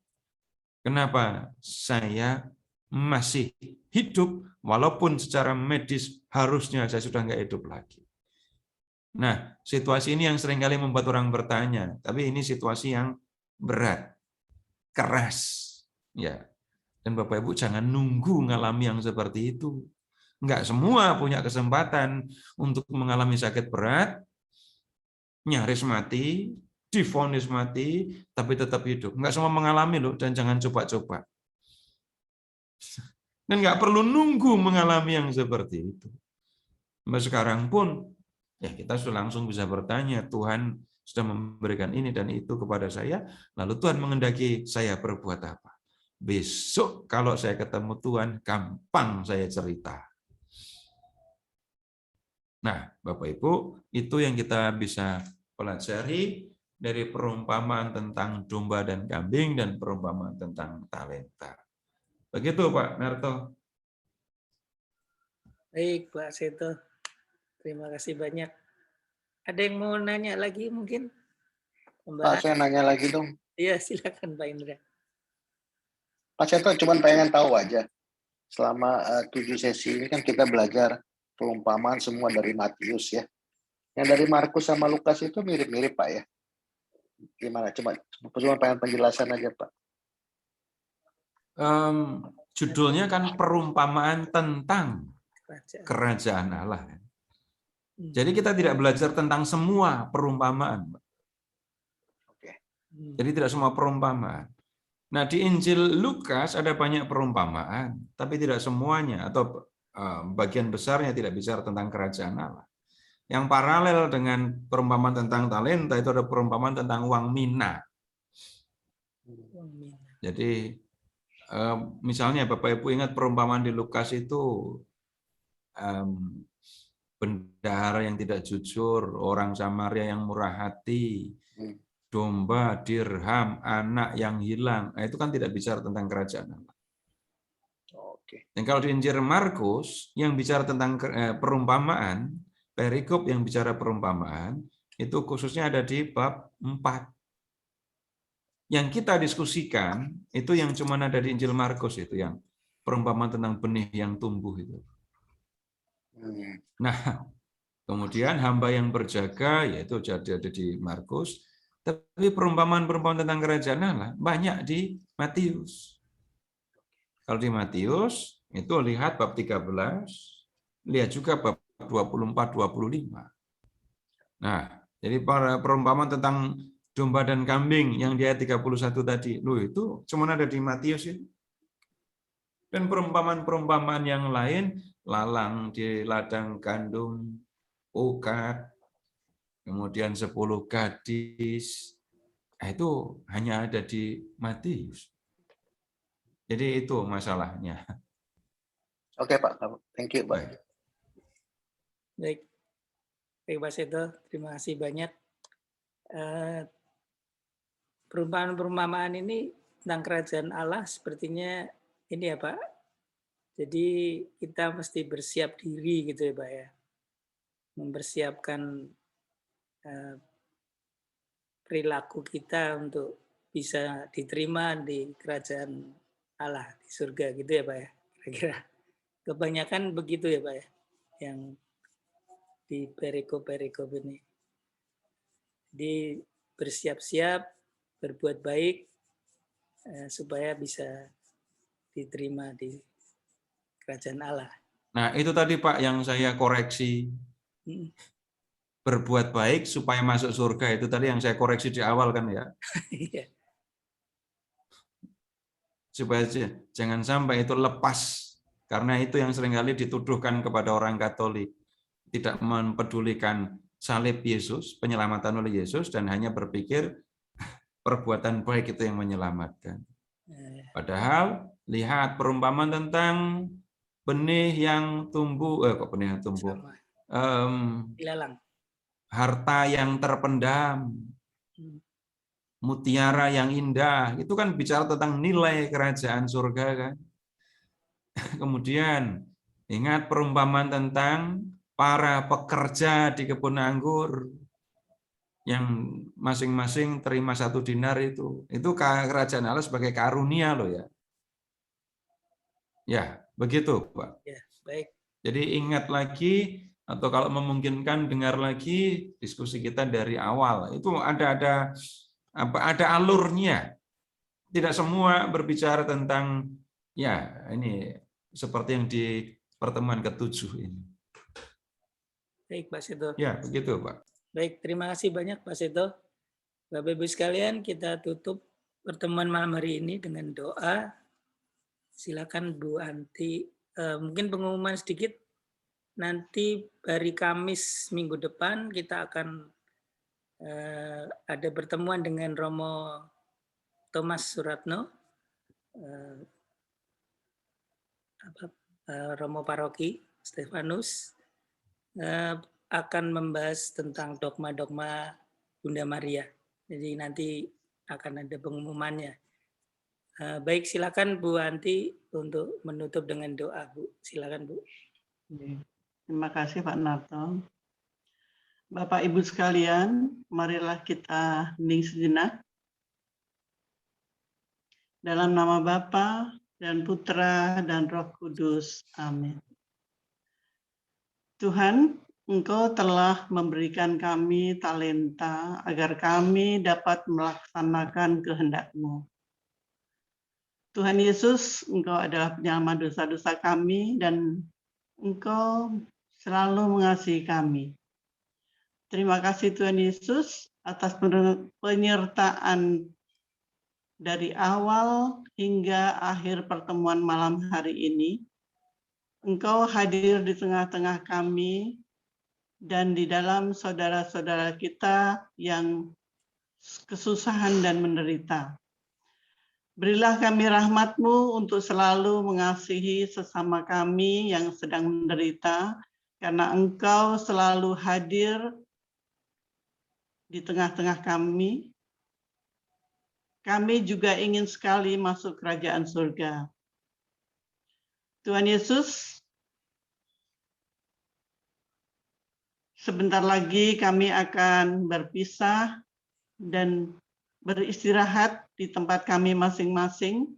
Kenapa saya masih hidup, walaupun secara medis harusnya saya sudah nggak hidup lagi? Nah, situasi ini yang seringkali membuat orang bertanya, tapi ini situasi yang berat, keras. Ya. Dan Bapak Ibu jangan nunggu mengalami yang seperti itu. Enggak semua punya kesempatan untuk mengalami sakit berat, nyaris mati, divonis mati, tapi tetap hidup. Enggak semua mengalami loh, dan jangan coba-coba. Dan enggak perlu nunggu mengalami yang seperti itu. Sampai sekarang pun, ya kita sudah langsung bisa bertanya, Tuhan sudah memberikan ini dan itu kepada saya, lalu Tuhan menghendaki saya berbuat apa? Besok kalau saya ketemu Tuhan, gampang saya cerita. Nah, Bapak Ibu, itu yang kita bisa pelajari dari perumpamaan tentang domba dan kambing dan perumpamaan tentang talenta. Begitu Pak Narto. Baik Pak Seto, terima kasih banyak. Ada yang mau nanya lagi mungkin? Pak, saya nanya lagi dong. Iya, silakan Pak Indra. Pak Seto, cuma pengen tahu aja. Selama 7 sesi ini kan kita belajar perumpamaan semua dari Matius ya. Yang dari Markus sama Lukas itu mirip-mirip Pak ya. Gimana? Cuma pengen penjelasan aja Pak. Judulnya kan perumpamaan tentang kerajaan Allah. Jadi kita tidak belajar tentang semua perumpamaan. Jadi tidak semua perumpamaan. Nah di Injil Lukas ada banyak perumpamaan, tapi tidak semuanya atau bagian besarnya tidak bicara tentang kerajaan Allah. Yang paralel dengan perumpamaan tentang talenta itu ada perumpamaan tentang uang mina. Jadi misalnya Bapak Ibu ingat perumpamaan di Lukas itu bendahara yang tidak jujur, orang Samaria yang murah hati, domba, dirham, anak yang hilang. Nah, itu kan tidak bicara tentang kerajaan Allah. Dan kalau di Injil Markus yang bicara tentang perumpamaan, perikop yang bicara perumpamaan, itu khususnya ada di bab 4. Yang kita diskusikan itu yang cuma ada di Injil Markus itu, yang perumpamaan tentang benih yang tumbuh itu. Nah, kemudian hamba yang berjaga yaitu ada di Markus, tapi perumpamaan-perumpamaan tentang kerajaan Allah banyak di Matius. Kalau di Matius Itu lihat bab 13, lihat juga bab 24-25. Nah, jadi perumpamaan tentang domba dan kambing yang di ayat 31 tadi, itu cuma ada di Matius ini. Dan perumpamaan-perumpamaan yang lain, lalang di ladang gandum, ukat, kemudian 10 gadis, itu hanya ada di Matius. Jadi itu masalahnya. Oke Pak, thank you Pak. Baik. Baik. Baik Pak Seto, terima kasih banyak. Perumpamaan-perumpamaan ini tentang kerajaan Allah sepertinya ini ya Pak. Jadi kita mesti bersiap diri gitu ya Pak ya. Mempersiapkan perilaku kita untuk bisa diterima di kerajaan Allah di surga gitu ya Pak ya. Kira-kira kebanyakan begitu ya Pak ya. Yang di perikop-perikop ini. Jadi bersiap-siap, berbuat baik supaya bisa diterima di kerajaan Allah. Nah, itu tadi Pak yang saya koreksi. Berbuat baik supaya masuk surga, itu tadi yang saya koreksi di awal kan ya. Supaya jangan sampai itu lepas, karena itu yang seringkali dituduhkan kepada orang Katolik. Tidak mempedulikan salib Yesus, penyelamatan oleh Yesus, dan hanya berpikir perbuatan baik itu yang menyelamatkan. Padahal lihat perumpamaan tentang benih yang tumbuh, kok benih yang tumbuh? Ilalang. Harta yang terpendam, mutiara yang indah, itu kan bicara tentang nilai kerajaan surga kan. Kemudian ingat perumpamaan tentang para pekerja di kebun anggur yang masing-masing terima 1 dinar itu kerajaan Allah sebagai karunia loh ya. Ya, begitu Pak. Ya, baik. Jadi ingat lagi, atau kalau memungkinkan dengar lagi diskusi kita dari awal. Itu ada alurnya. Tidak semua berbicara tentang ya ini seperti yang di pertemuan ke-7 ini. Baik Pak Seto. Ya, begitu Pak. Baik, terima kasih banyak Pak Seto. Bapak Ibu sekalian, kita tutup pertemuan malam hari ini dengan doa. Silakan Bu Anti, mungkin pengumuman sedikit. Nanti hari Kamis minggu depan kita akan ada pertemuan dengan Romo Thomas Suratno, Romo Paroki Stefanus, akan membahas tentang dogma-dogma Bunda Maria. Jadi nanti akan ada pengumumannya. Baik, silakan Bu Anti untuk menutup dengan doa, Bu. Silakan Bu. Terima kasih Pak Narto. Bapak Ibu sekalian, marilah kita hening sejenak. Dalam nama Bapa dan Putra dan Roh Kudus. Amin. Tuhan, Engkau telah memberikan kami talenta agar kami dapat melaksanakan kehendak-Mu. Tuhan Yesus, Engkau adalah penyelamat dosa-dosa kami dan Engkau selalu mengasihi kami. Terima kasih Tuhan Yesus atas penyertaan dari awal hingga akhir pertemuan malam hari ini. Engkau hadir di tengah-tengah kami dan di dalam saudara-saudara kita yang kesusahan dan menderita. Berilah kami rahmat-Mu untuk selalu mengasihi sesama kami yang sedang menderita, karena Engkau selalu hadir di tengah-tengah kami. Kami juga ingin sekali masuk kerajaan surga. Tuhan Yesus, sebentar lagi kami akan berpisah dan beristirahat di tempat kami masing-masing.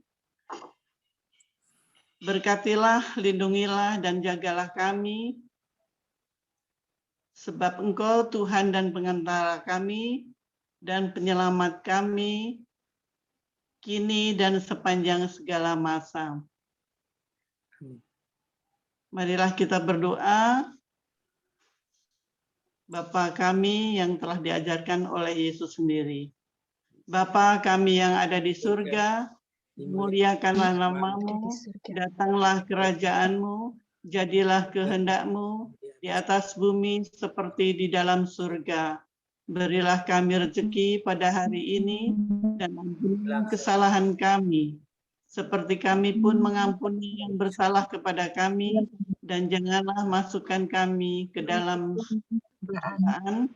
Berkatilah, lindungilah, dan jagalah kami, sebab Engkau Tuhan dan pengantara kami, dan penyelamat kami, kini dan sepanjang segala masa. Marilah kita berdoa. Bapa kami yang telah diajarkan oleh Yesus sendiri. Bapa kami yang ada di surga, muliakanlah namamu, datanglah kerajaanmu, jadilah kehendak-mu di atas bumi seperti di dalam surga. Berilah kami rezeki pada hari ini dan ampunilah kesalahan kami, seperti kami pun mengampuni yang bersalah kepada kami, dan janganlah masukkan kami ke dalam pencobaan,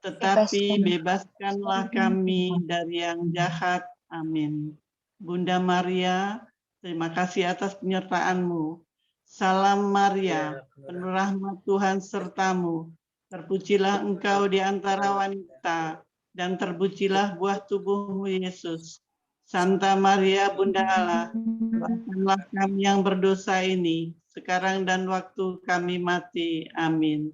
tetapi bebaskanlah kami dari yang jahat. Amin. Bunda Maria, terima kasih atas penyertaan-Mu. Salam Maria, penuh rahmat Tuhan sertamu. Terpujilah engkau di antara wanita, dan terpujilah buah tubuhmu Yesus. Santa Maria, Bunda Allah, doakanlah kami yang berdosa ini, sekarang dan waktu kami mati. Amin.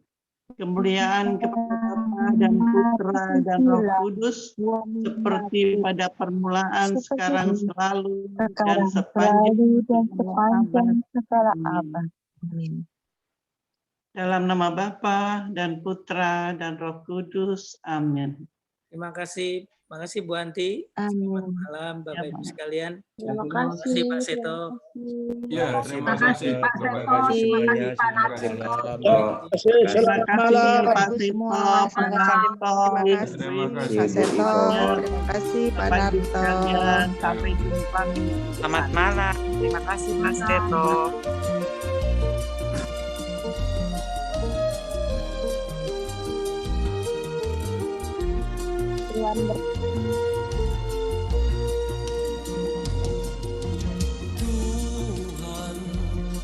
Kemuliaan kepada Bapa dan Putra dan Roh Kudus, seperti pada permulaan, sekarang, selalu, dan sepanjang segala abad. Amin. Dalam nama Bapa dan Putra dan Roh Kudus. Amin. Terima kasih Bu Anti. Selamat malam Bapak Ibu sekalian. Terima Terima kasih Pak Seto. Ya, terima kasih Pak Seto. Terima kasih Pak Seto. Selamat malam Pak Seto, Pak Narto. Terima kasih Pak Seto. Terima kasih Pak Narto. Sampai jumpa. Selamat malam. Terima kasih Mas Seto. Tuhan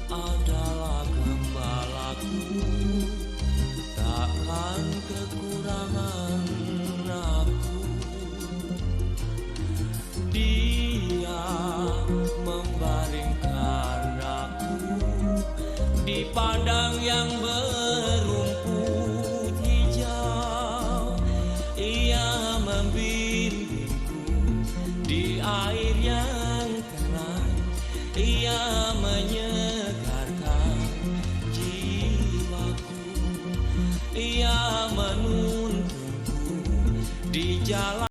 adalah gembalaku, takkan kekurangan aku. Dia membaringkan aku di padang yang berumput hijau. Ia membimbingku di air yang tenang. Ia menyegarkan jiwaku. Ia menuntunku di jalan